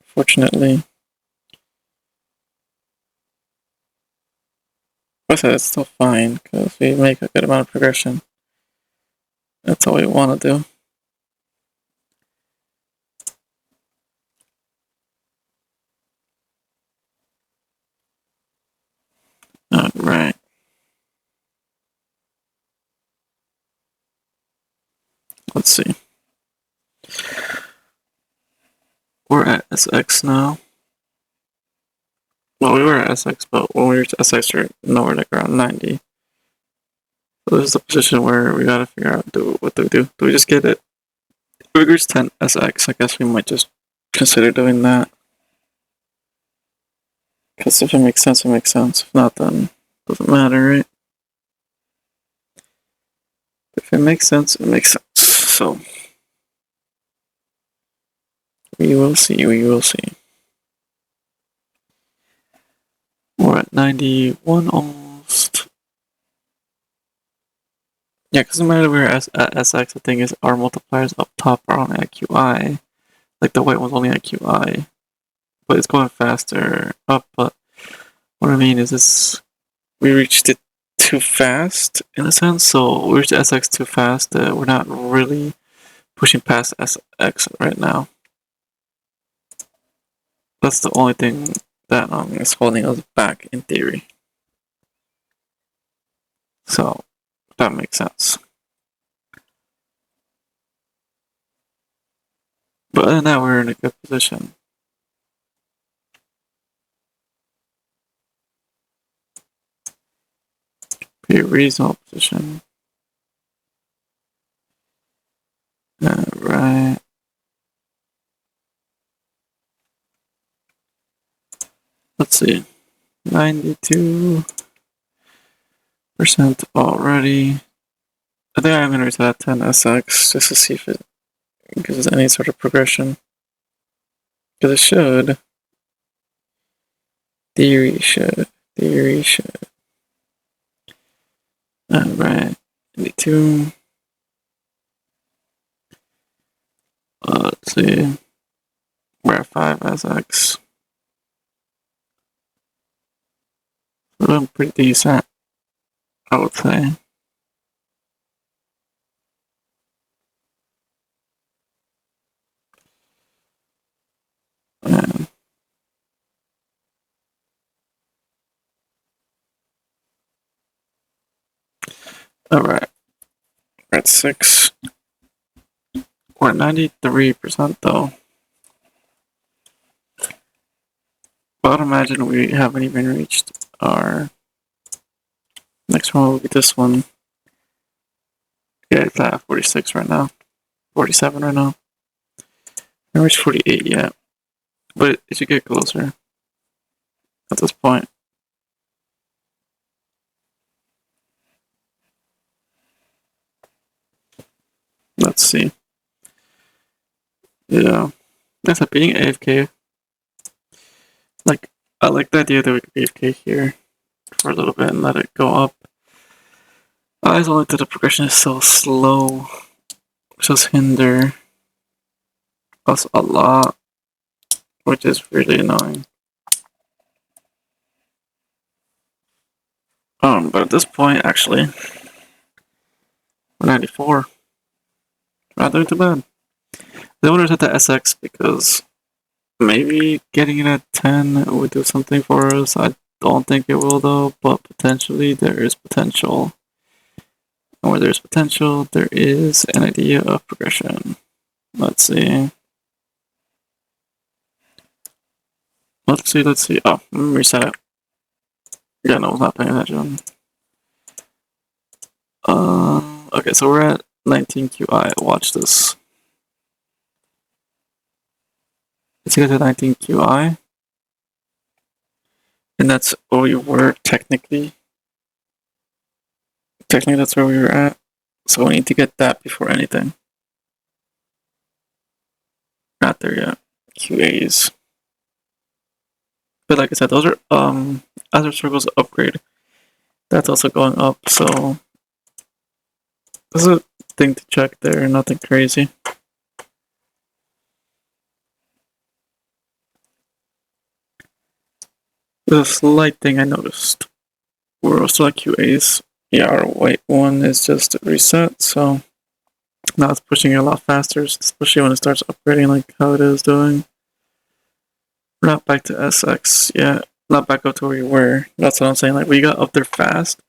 Fortunately. I said it's still fine because we make a good amount of progression. That's all we want to do. Alright. Let's see. We're at SX now. Well, we were at SX, but when we reached SX, we're nowhere like around 90. So this is a position where we gotta figure out what do we do? Do we just get it? If we reach 10 SX, I guess we might just consider doing that. Because if it makes sense, it makes sense. If not, then it doesn't matter, right? If it makes sense, it makes sense. So we will see, we will see. We're at 91 almost. Yeah, because no matter where at SX, the thing is our multipliers up top are only at QI. Like the white one's only at QI. But it's going faster up, but what I mean is this, we reached it too fast in a sense, so we reached SX too fast that we're not really pushing past SX right now. That's the only thing that is holding us back in theory. So that makes sense. But other than that, we're in a good position. Pretty reasonable position. Alright. Let's see. 92% already. I think I'm gonna reach that 10 SX just to see if it gives us any sort of progression. Because it should. Theory should. Alright. 92. Let's see. We're at 5 SX. We're doing pretty decent, I would say. Alright. We're at 6. We're at 93% though. But I'd imagine we haven't even reached our next one will be this one. Yeah, it's at 46 right now. 47 right now. I haven't reached 48 yet. But it should get closer at this point. Let's see. Yeah. That's a being AFK. Like, I like the idea that we could be AFK here for a little bit and let it go up. I just like that the progression is so slow. It just hinder us a lot, which is really annoying. But at this point, actually, we're 94. Not doing too bad. The owners at the SX because maybe getting it at 10 would do something for us. I don't think it will though, but potentially there is potential. And where there's potential, there is an idea of progression. Let's see. Let's see. Oh, let me reset it. Yeah, no, I was not paying attention. Okay, so we're at 19 QI. Watch this. Let's get to 19 QI. And that's where we were technically. Technically, that's where we were at. So we need to get that before anything. Not there yet. QAs. But like I said, those are as our circles upgrade, that's also going up. So this is a thing to check there. Nothing crazy. There's a slight thing I noticed. We're still at QAs. Yeah, our white one is just reset, so now it's pushing it a lot faster, especially when it starts upgrading like how it is doing. We're not back to SX yet. Not back up to where we were. That's what I'm saying. Like, we got up there fast.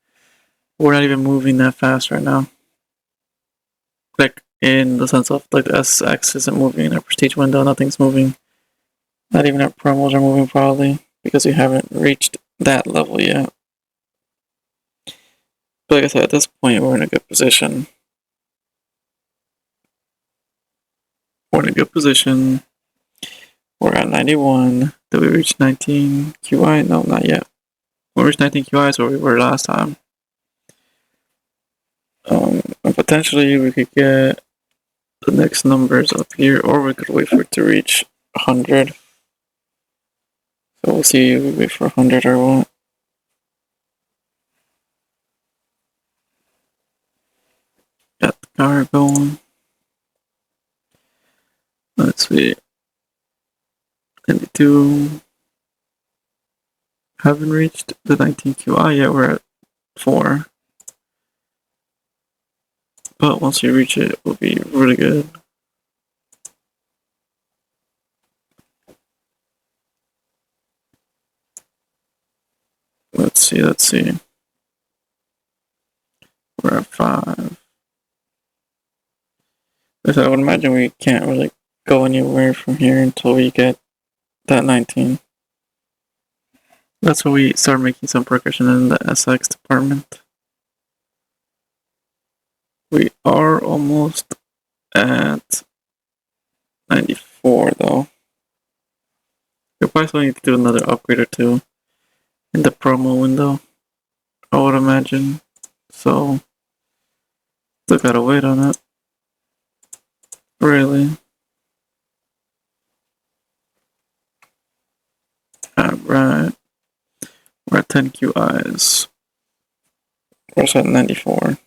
We're not even moving that fast right now. Like, in the sense of, like, the SX isn't moving in our prestige window. Nothing's moving. Not even our promos are moving, probably, because we haven't reached that level yet. But like I said, at this point, we're in a good position. We're in a good position. We're at 91. Did we reach 19 QI? No, not yet. We reached 19 QI is where we were last time. And potentially we could get the next numbers up here, or we could wait for it to reach 100. So we'll see if we wait for 100 or what. Got the car going. Let's see. 92. Haven't reached the 19 QI yet, we're at 4. But once we reach it, we'll be really good. Let's see. We're at 5. I would imagine we can't really go anywhere from here until we get that 19. That's when we start making some progression in the SX department. We are almost at 94 though. We probably still need to do another upgrade or two in the promo window, I would imagine. So, still gotta wait on it. Really. Alright. We're at 10 QIs. We're at 94.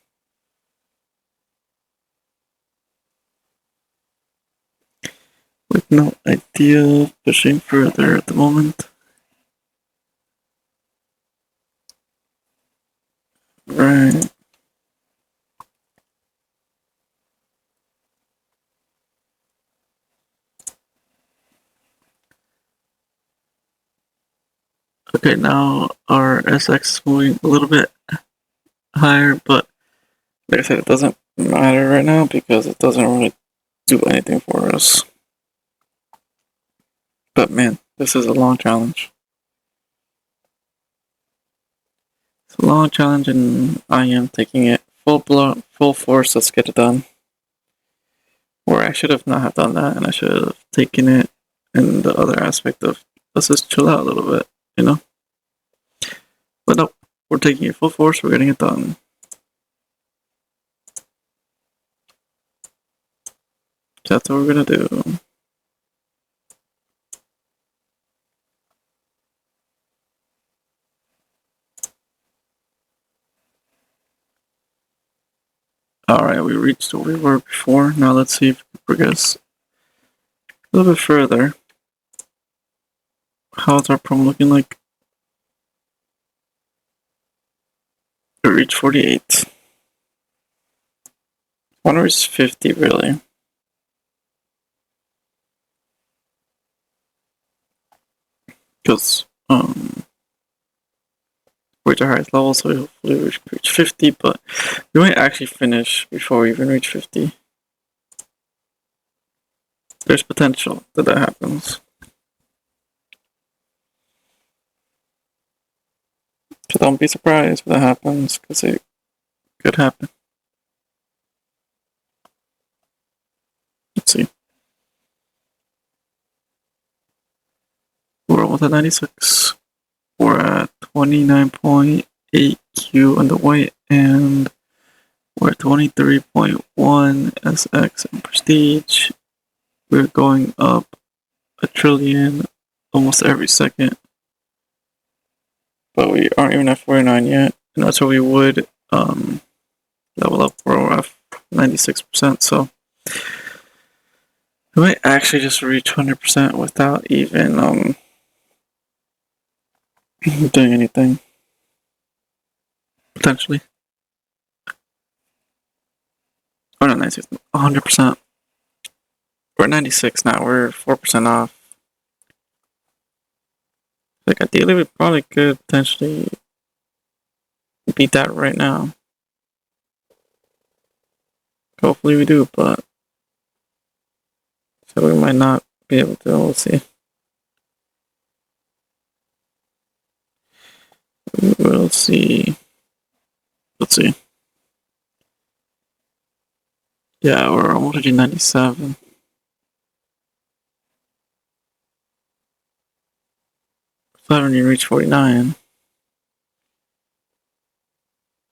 With no idea of pushing further at the moment. Right. Okay, now our SX is moving a little bit higher, but like I said, it doesn't matter right now because it doesn't really do anything for us. But man, this is a long challenge. It's a long challenge and I am taking it full force. Let's get it done. Or I should have not have done that, and I should have taken it in the other aspect of let's just chill out a little bit, you know? But no, we're taking it full force, we're getting it done. That's what we're gonna do. Alright, we reached where we were before. Now let's see if we can progress a little bit further. How's our promo looking like? We reached 48. I wonder if it's 50 really. Because we're at our highest level, so hopefully we reach 50, but we might actually finish before we even reach 50. There's potential that happens. So don't be surprised if that happens, because it could happen. Let's see. We're almost at 96. We're at 29.8 Q on the white, and we're at 23.1 SX and Prestige. We're going up a trillion almost every second. But we aren't even at 49 yet, and that's where we would level up. We're at 96%, so we might actually just reach 100% without even doing anything. Potentially. Or not 96, 100%. We're at 96 now. We're 4% off. Like, ideally, we probably could potentially beat that right now. Hopefully, we do, but. So, we might not be able to. We'll see. We'll see. Let's see. Yeah, we're almost at 97. So, I haven't even reached 49.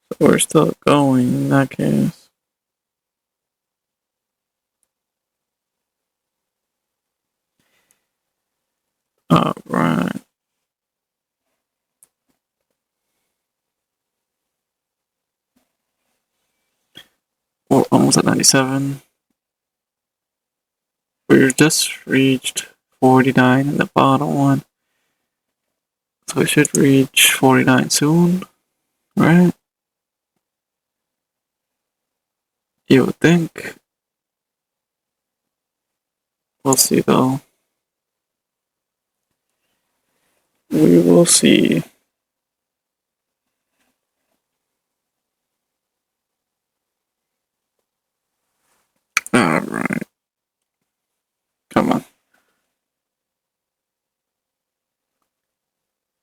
So, we're still going in that case. Alright. We're almost at 97. We just reached 49 in the bottom one. So we should reach 49 soon, right? You would think. We'll see though. We will see. Alright. Come on.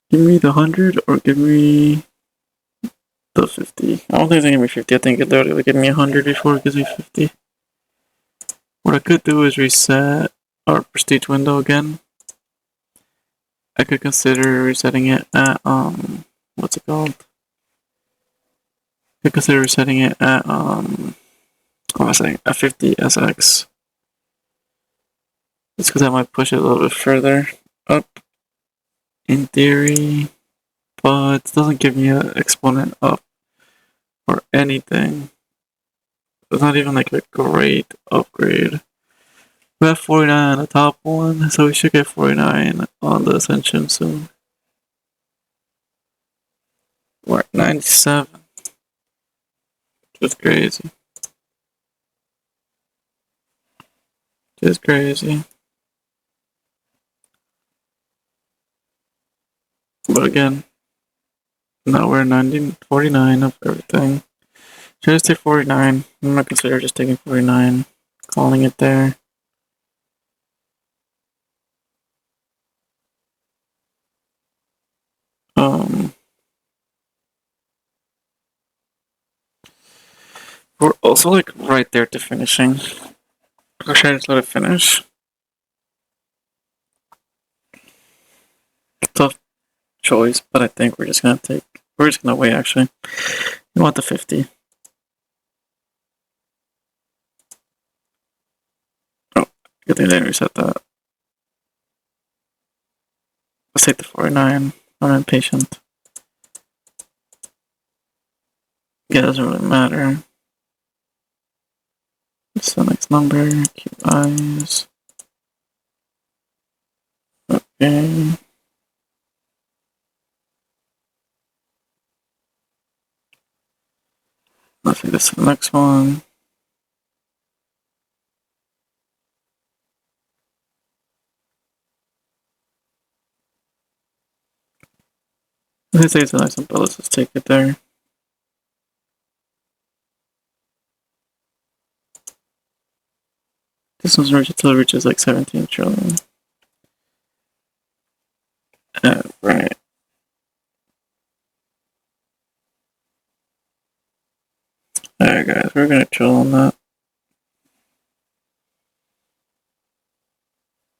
Give me the 100 or give me the 50. I don't think it's gonna give me 50. I think it literally give me 100 before it gives me 50. What I could do is reset our prestige window again. I could consider resetting it at, what's it called? I could consider resetting it at, what am I saying? At 50 SX. Just because I might push it a little bit further up in theory, but it doesn't give me an exponent up or anything. It's not even like a great upgrade. We have 49 on the top one, so we should get 49 on the Ascension soon. We're at 97. Just crazy. Just crazy. But again, now we're 49 of everything. Should I just take 49? I'm not consider just taking 49, calling it there. We're also like right there to finishing. Or should I just let it finish? Tough choice, but I think we're just gonna wait actually. We want the 50. Oh, good thing they didn't reset that. Let's take the 49. I'm impatient. Yeah, it doesn't really matter. It's the next number. Keep eyes. Okay. Let's take this to the next one. Let's say it's the next one, but let's just take it there. This one's reached until it reaches like 17 trillion. Right. Alright guys, we're gonna chill on that.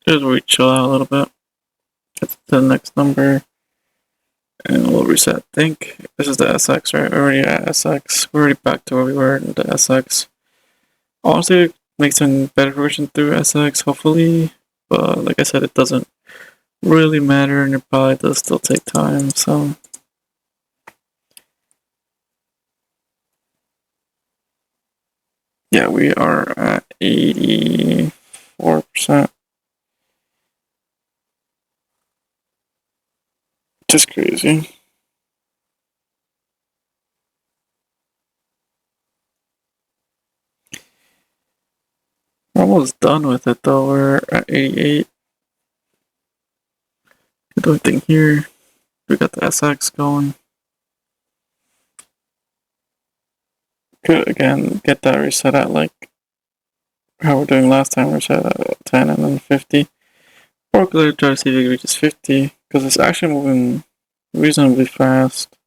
Just we chill out a little bit. Get to the next number. And we'll reset. I think this is the SX, right? We're already at SX. We're already back to where we were in the SX. Honestly, make some better version through SX, hopefully. But like I said, it doesn't really matter, and it probably does still take time, so. Yeah, we are at 84%. Just crazy. We're almost done with it though. We're at 88. Good only thing here. We got the SX going. Could again get that reset at like how we're doing last time. We're set at 10 and then 50. Or could try to see if it reaches 50 because it's actually moving reasonably fast.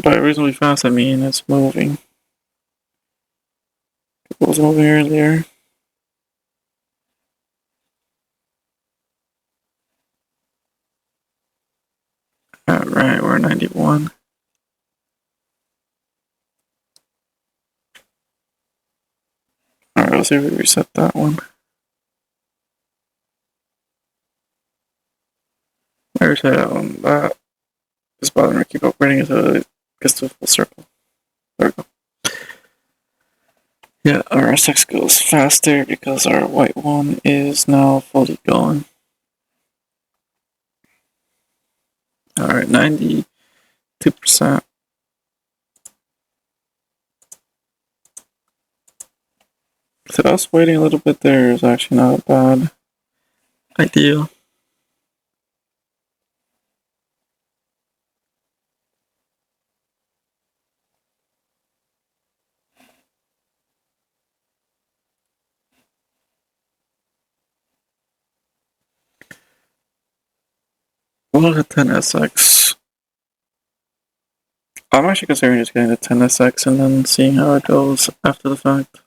By reasonably fast, I mean it's moving. It was moving earlier. Alright, we're 91. Alright, let's see if we reset that one. I reset that one. That is bothering me. Keep upgrading until it gets to a full circle. There we go. Yeah, our SX goes faster because our white one is now fully going. Alright, 92%. So us waiting a little bit there is actually not a bad idea. We'll look at 10SX. I'm actually considering just getting the 10SX and then seeing how it goes after the fact.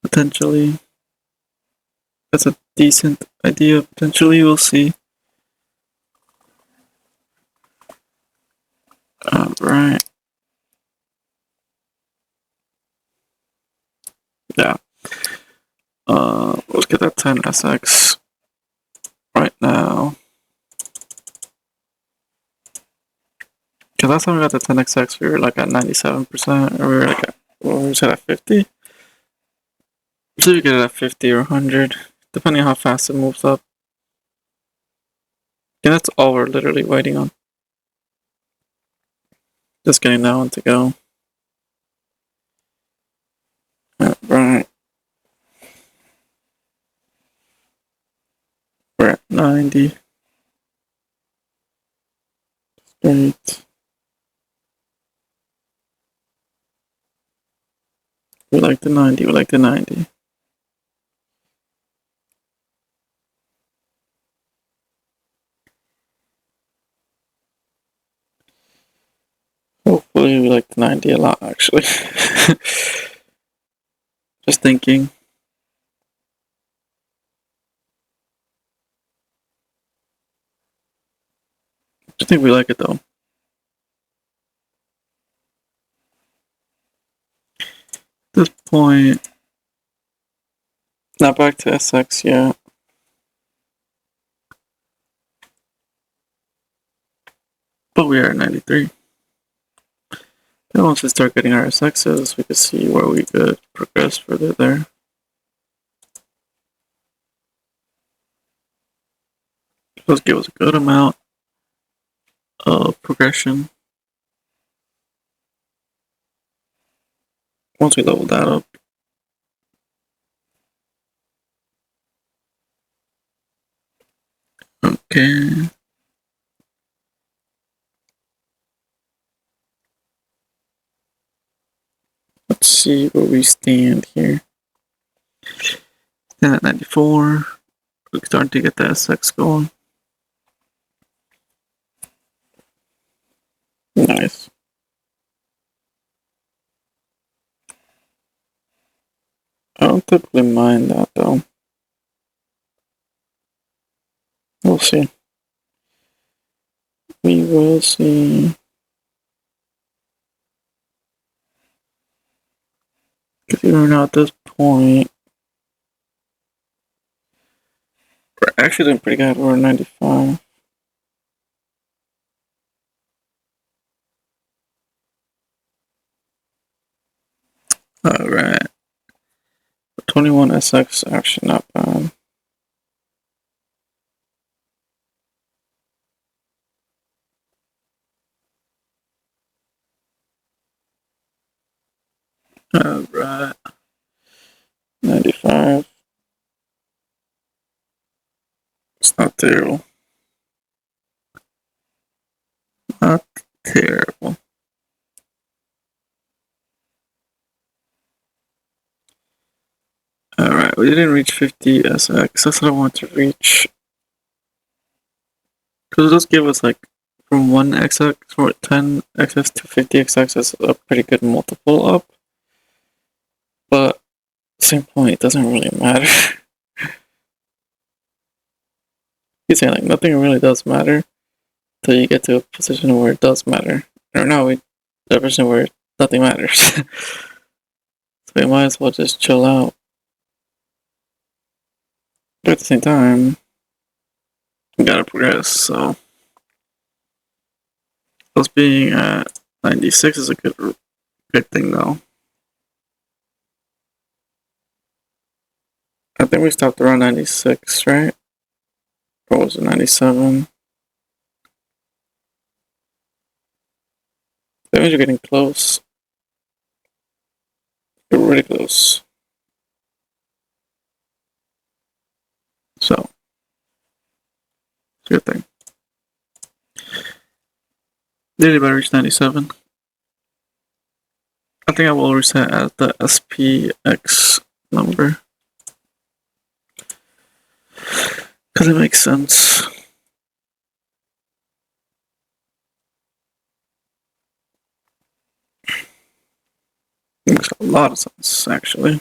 Potentially. That's a decent idea. Potentially, we'll see. Alright. Yeah. Let's get that 10SX right now. Because last time we got the 10XX, we were like at 97%, or we were like at, well, we said at 50? So we get it at 50 or 100, depending on how fast it moves up. Yeah, that's all we're literally waiting on. Just getting that one to go. Alright. We're at 90. Straight. We like the 90, we like the 90. Hopefully we like the 90 a lot, actually. Just thinking. I think we like it though. At this point, not back to SX yet. But we are at 93. And once we start getting our SXs, we can see where we could progress further there. Let's give us a good amount of progression. Once we level that up. Okay. Let's see where we stand here. Stand at 94. We're starting to get the SX going. Nice. I don't typically mind that though. We'll see. We will see. Because even now at this point, we're actually doing pretty good. We're 95. Alright. 21 SX actually not bad. Alright. 95. It's not terrible. Not terrible. Alright, we didn't reach 50 SX. That's what I want to reach. Because it does give us like from 1 XX or 10 XX to 50 XX is a pretty good multiple up. But at the same point, it doesn't really matter. He's saying like nothing really does matter until you get to a position where it does matter. Or now we're at a position where nothing matters. So we might as well just chill out. But at the same time, we gotta progress, so us being at 96 is a good thing though. I think we stopped around 96, right? Or was it 97? That means you're getting close. You're really close. So, it's a good thing. Did it better reach 97? I think I will reset at the SPX number. Because it makes sense. It makes a lot of sense, actually.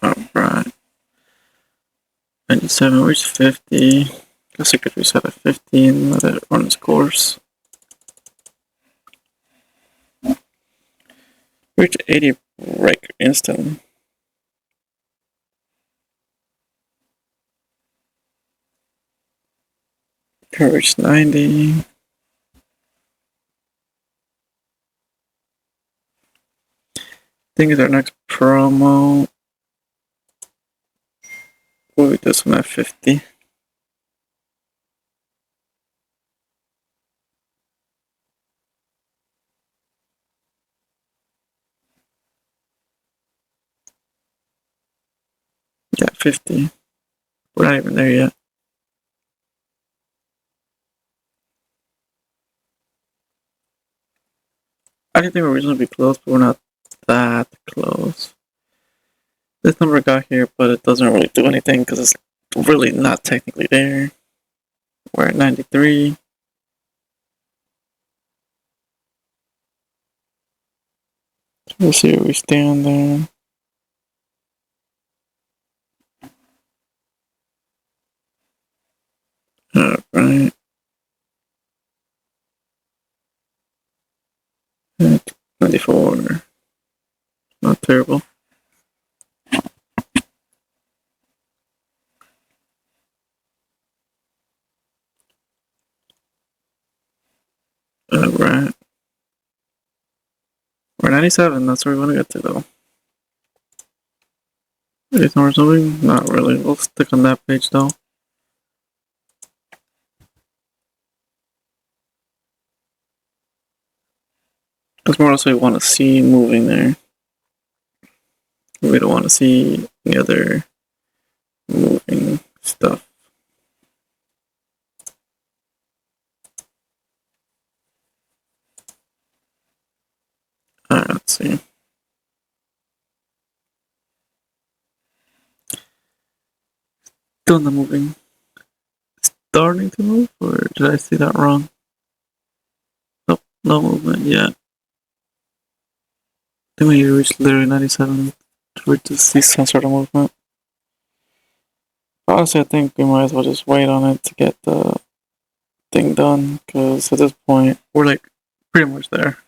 Alright. 97 reached 50. Guess I could reset at 50 and let it run its course. Reach 80 right instant. Reach 90. I think it's our next promo. We'll do this one at 50. Yeah, 50. We're not even there yet. I didn't think we were reasonably close, but we're not that close. This number got here, but it doesn't really do anything because it's really not technically there. We're at 93. So we'll see where we stand there. Alright. 94. Not terrible. Alright. We're 97, that's where we want to get to though. Is there something? Not really. We'll stick on that page though. That's more or less what we want to see moving there. We don't want to see any other moving stuff. Alright, let's see. Still not moving. Starting to move, or did I see that wrong? Nope, no movement yet. I think we reached literally 97 to see some sort of movement. Honestly, I think we might as well just wait on it to get the thing done, because at this point, we're like pretty much there.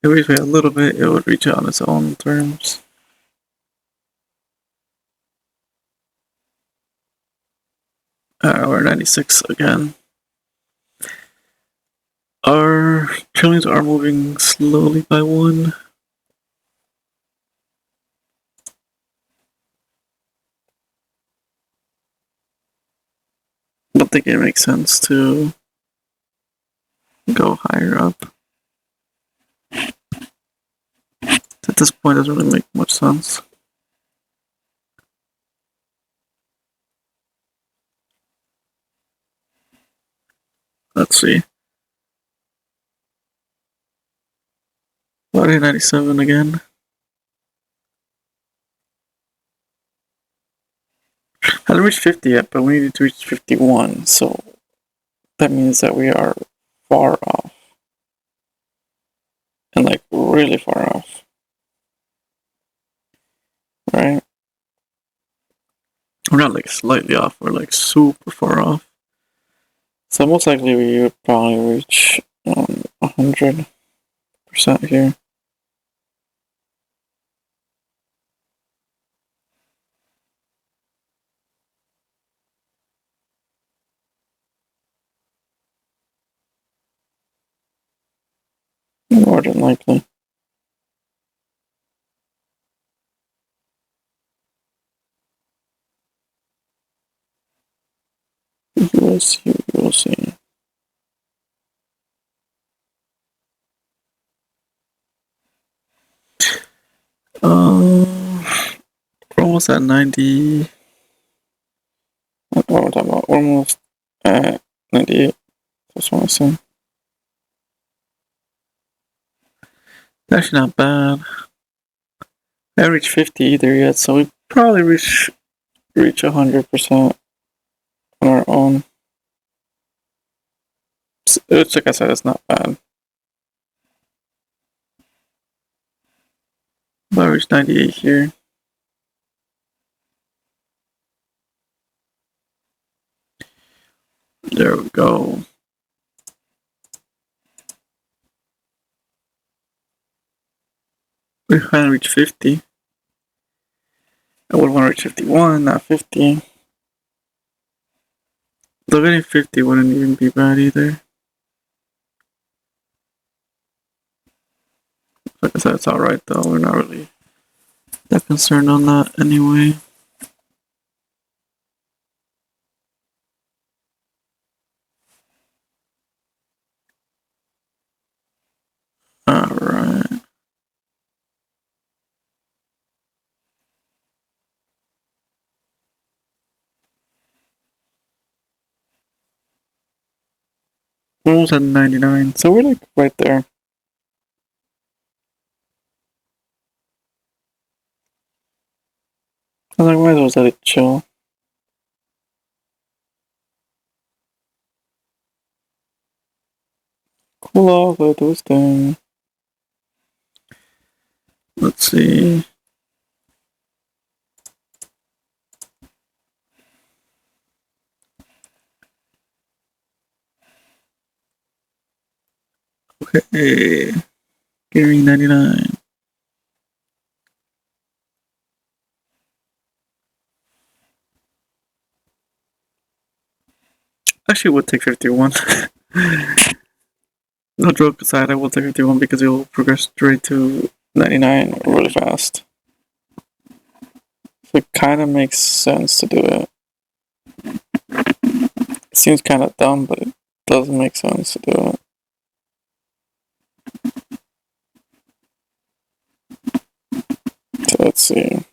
If we wait a little bit, it would reach out on its own terms. We're 96 again. Our trillions are moving slowly by one. don't think it makes sense to go higher up. At this point, it doesn't really make much sense. Let's see. 97 again. I haven't reached 50 yet, but we need to reach 51, so that means that we are far off. And like really far off. Right? We're not like slightly off, we're like super far off. So most likely we would probably reach 100% here. More than likely. We will see, we will see. We're almost at 90. What are we talking about? We're almost at 98. That's what I'm saying. Actually not bad. I haven't reached 50 either yet, so we probably reach 100% on our own. Which, like I said, it's not bad. But I reached 98 here. There we go. We finally reached 50. I would want to reach 51, not 50. Though getting 50 wouldn't even be bad either. Like I said, it's alright though. We're not really that concerned on that anyway. Alright. We're almost at 99, so we're like right there. I was like, might as well let it chill. Cool off, let it do its thing. Let's see. Okay. Gary 99. Actually, would take 51. No joke aside, I will take 51 because it will progress straight to 99 really fast. So it kind of makes sense to do it. It seems kind of dumb, but it does make sense to do it. So let's see.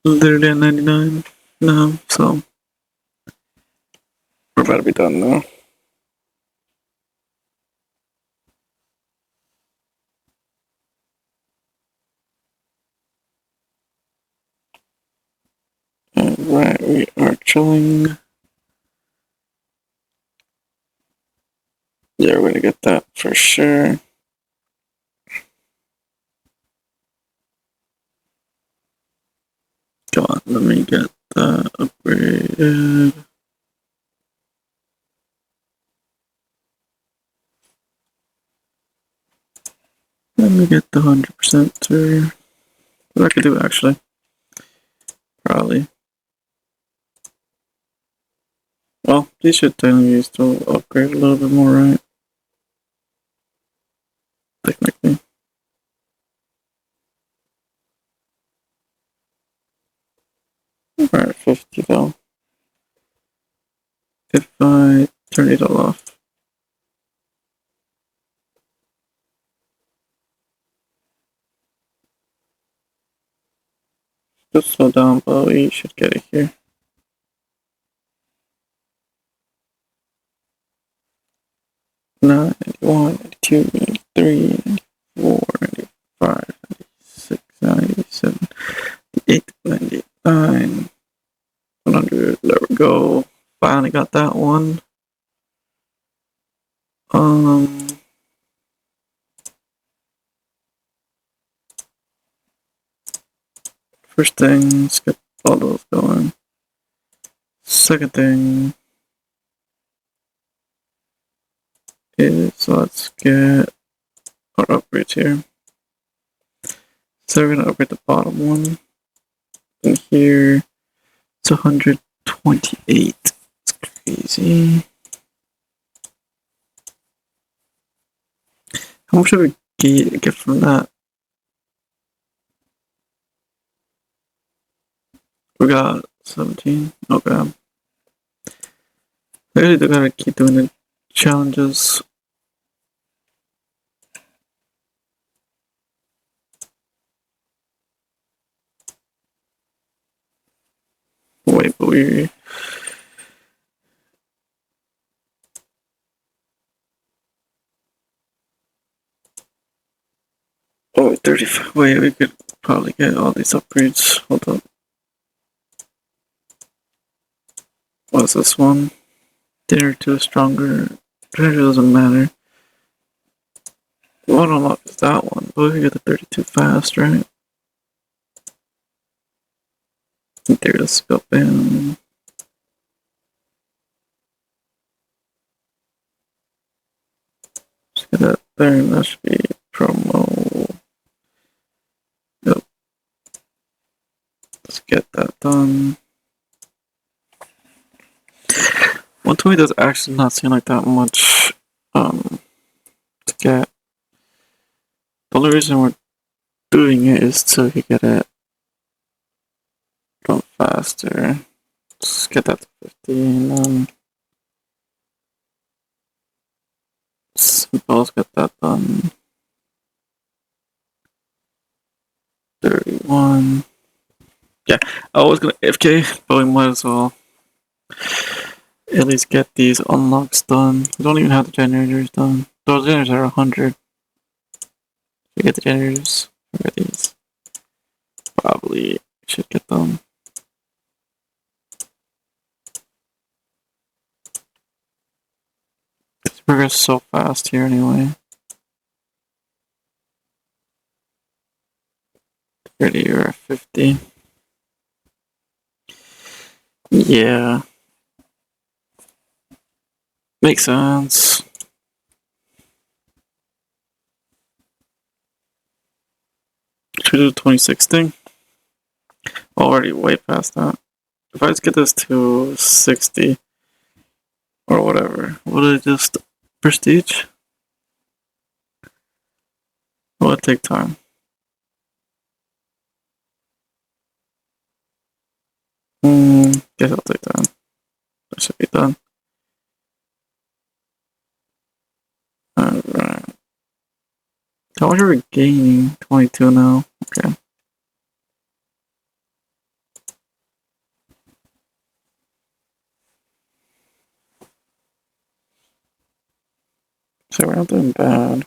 Literally at 99 now, so we're about to be done now. Alright, we are chilling. Yeah, we're gonna get that for sure. Come on, let me get that upgraded. Let me get the 100% too. What I could do actually. Probably. Well, these should technically still upgrade a little bit more, right? technically. Alright, 50 though. If I turn it all off. Just slow down, but we should get it here. Nine, 91, 92, 93, 94, 95, 96, 97, 98, 99, 100. There we go. Finally got that one. First thing, let's get all those going. Second thing is let's get our upgrades here. So we're gonna upgrade the bottom one. And here it's 128. It's crazy. How much should we get from that? We got 17. Okay. I really do gotta keep doing the challenges. Wait, but we... Oh, 35. Wait, we could probably get all these upgrades. Hold up. What's this one? Dinner 2 is stronger. Treasure doesn't matter. What unlock is that one? But we can get the 32 fast, right? There's go bam. Let's get that there, and that should be promo. Yep. Let's get that done. 120 does actually not seem like that much to get. The only reason we're doing it is so we get it done faster. Let's get that to 50 and then let's get that done. 31. Yeah, I was gonna FK, but we might as well at least get these unlocks done. We don't even have the generators done. Those generators are 100. We get the generators. Where are these? Probably should get them. It's progress so fast here anyway. 30 or 50. Yeah. Makes sense. Should we do the 26 thing? Already way past that. If I just get this to 60 or whatever, will it just prestige? Will it take time? Guess I'll take time. That should be done. Alright. How much are we gaining? 22 now. Okay. So we're not doing bad.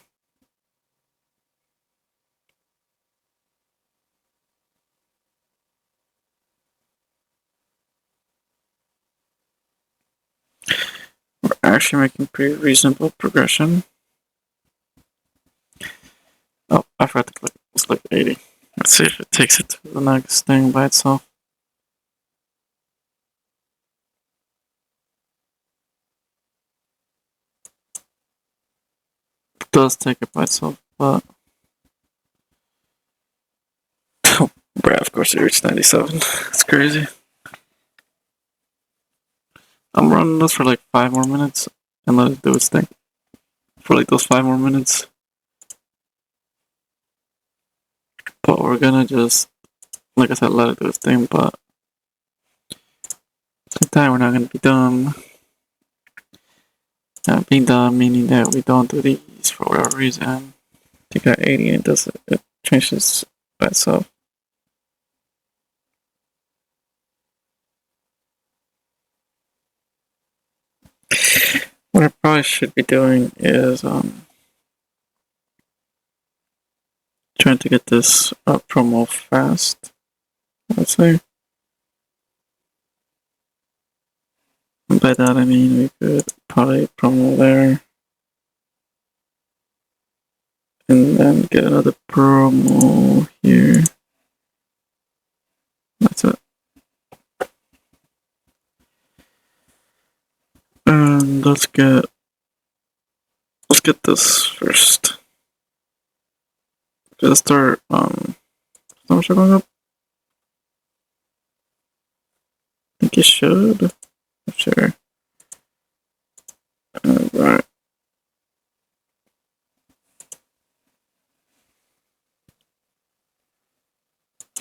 We're actually making pretty reasonable progression. Oh, I forgot to click. Let's click 80. Let's see if it takes it to the next thing by itself. It does take it by itself, but... Bruh, of course it reached 97. It's crazy. I'm running this for like 5 more minutes and let it do its thing. For like those 5 more minutes. we're gonna just, like I said, let it do its thing, but at the time we're not gonna be done. Not being done meaning that we don't do these for whatever reason. Take out 80 and it changes by itself. What I probably should be doing is trying to get this promo fast, I'd say. And by that I mean we could probably promo there. And then get another promo here. That's it. And let's get this first. Let's start how much are going up? I think it should. Not sure. Alright.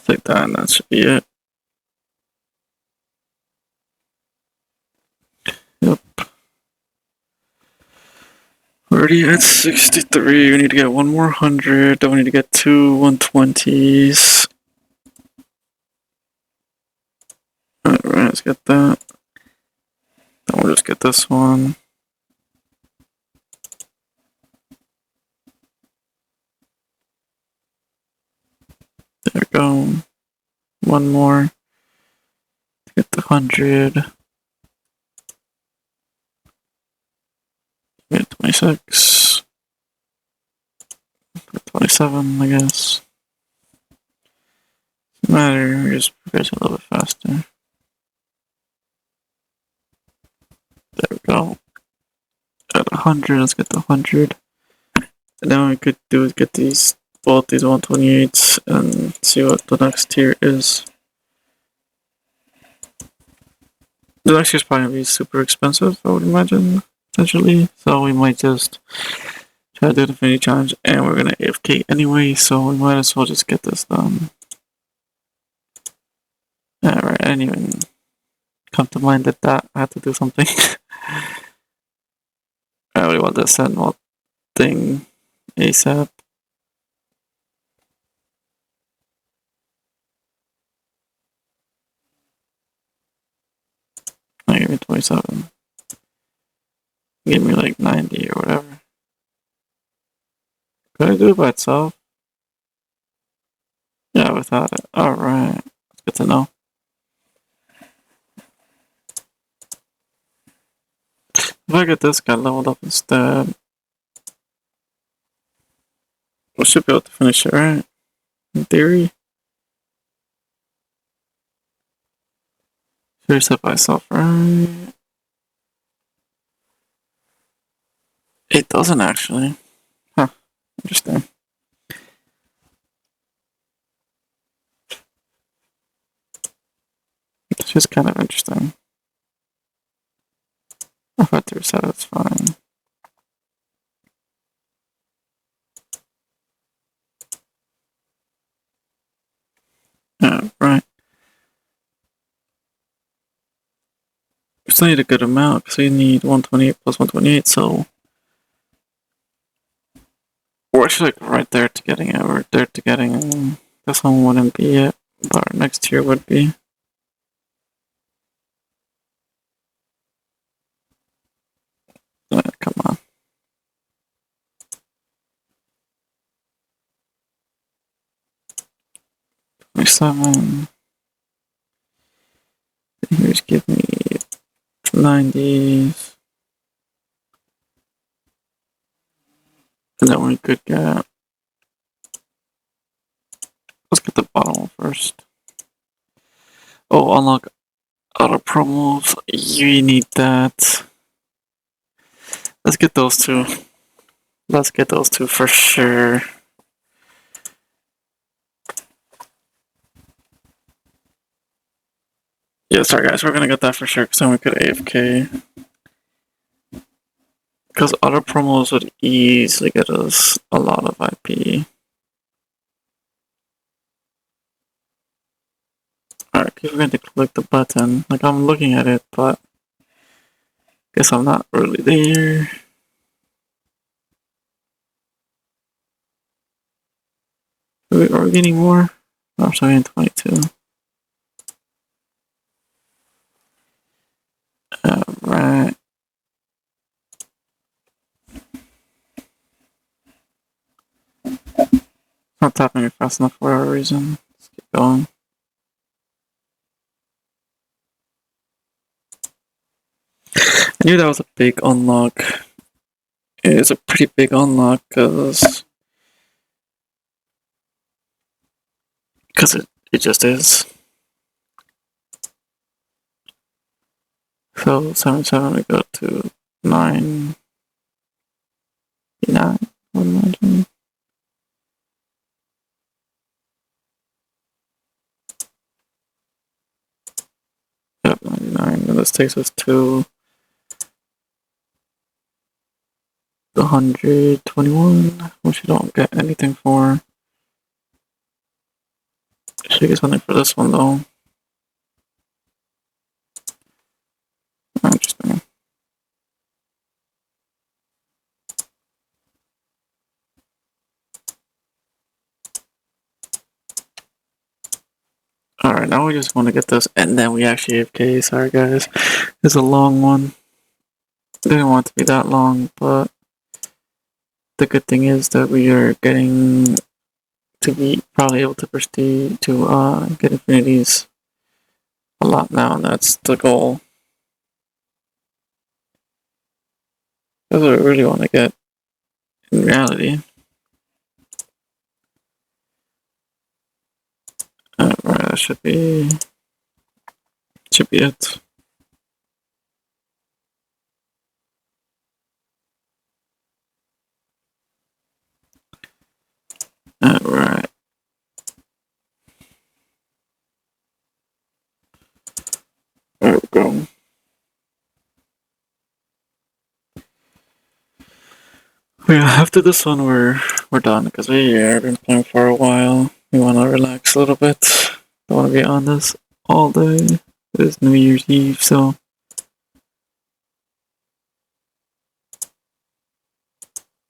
Take that and that should be it. Yep. We're already at 63. We need to get one more 100. Then we need to get two 120s. Alright, let's get that. Then we'll just get this one. There we go. One more. Get the 100. Get 26. 27, I guess. Doesn't matter, we just progress a little bit faster. There we go. At 100, let's get the 100. And then what we could do is get both these 128s and see what the next tier is. The next tier is probably going to be super expensive, I would imagine, potentially. So we might just try to do the Infinity Challenge, and we're going to AFK anyway, so we might as well just get this done. Alright, I didn't even come to mind that I had to do something. I really want that Sentinel thing ASAP. I give me 27. Give me like 90 or whatever. Could I do it by itself? Yeah, without it. Alright. That's good to know. If I get this guy leveled up instead, we should be able to finish it, right? In theory. Finish it by itself, right? It doesn't actually. Huh. Interesting. It's just kind of interesting. If I have to reset it, it's fine. Right. We still need a good amount because we need 128 plus 128, so we're actually like right there to getting it. We're there to getting this one wouldn't be it, but our next tier would be. Come on. $27. Here's give me 90s. And then we could get. Let's get the bottom one first. Oh, unlock auto promos. You need that. Let's get those two. Let's get those two for sure. Yeah, sorry guys, we're gonna get that for sure because then we could AFK. Because auto promos would easily get us a lot of IP. keep forgetting to click the button. Like, I'm looking at it, but guess I'm not really there. Are we getting more? Oh, I'm sorry, 22. Alright. Not tapping it fast enough for whatever reason. Let's keep going. I knew that was a big unlock. It's a pretty big unlock because it just is. So 77 we go to 9. 9, I would imagine. Yep, 99. And this takes us to 121, which you don't get anything for. Should get something for this one though. Interesting. Alright, now we just want to get this, and then we actually AFK. Sorry guys. It's a long one. Didn't want it to be that long, but the good thing is that we are getting to be probably able to prestige to get infinities a lot now, and that's the goal. That's what I really want to get in reality. Right, that should be it. Alright. There we go. Yeah, after this one we're done because we've been playing for a while. We want to relax a little bit. Don't want to be on this all day. It is New Year's Eve, so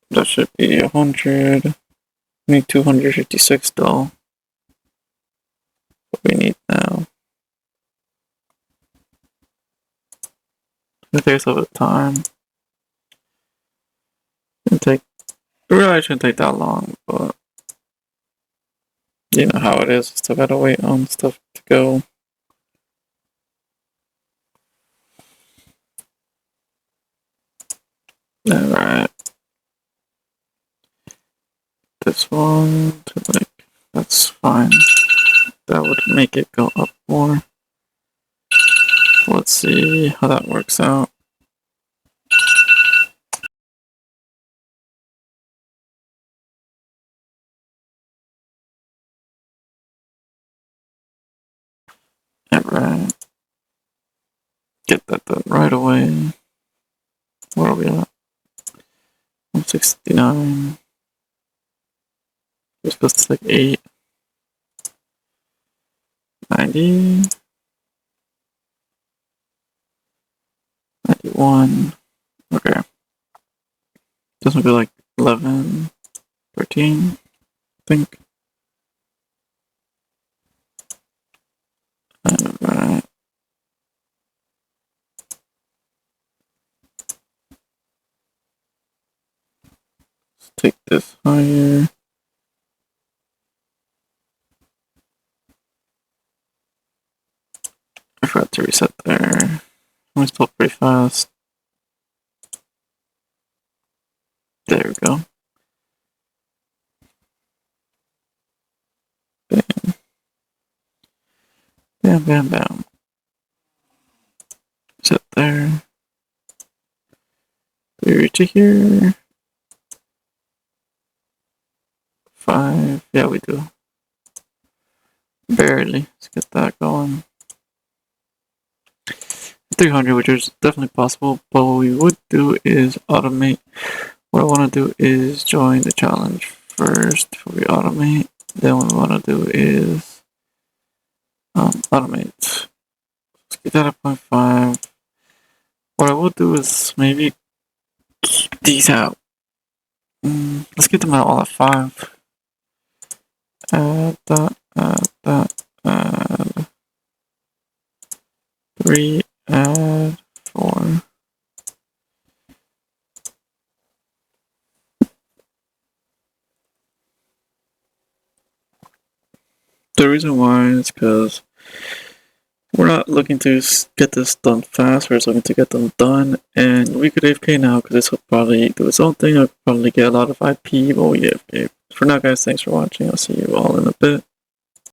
that should be 100. We need 256 though. What we need now. It takes a little time. It really shouldn't take that long, but you know how it is. Still gotta wait on stuff to go. Alright. This one to like, that's fine. That would make it go up more. Let's see how that works out. Alright. Get that done right away. Where are we at? 169. We're supposed to take 8. 90. 91. Okay. This would be like 11, 13, I think. Alright. Let's take this higher. I forgot to reset there. I'm still pretty fast. There we go. Bam. Bam, bam, bam. Set there. Do we reach it here? 5. Yeah, we do. Barely. Let's get that going. 300, which is definitely possible, but what we would do is automate. What I want to do is join the challenge first before we automate. Then what we want to do is automate. Let's get that at 0.5. What I will do is maybe keep these out. Let's get them out all at 5. Add add 3, add 4. The reason why is because we're not looking to get this done fast, we're just looking to get them done, and we could AFK now because this will probably do its own thing. I'll probably get a lot of IP, but we AFK. For now, guys, thanks for watching. I'll see you all in a bit.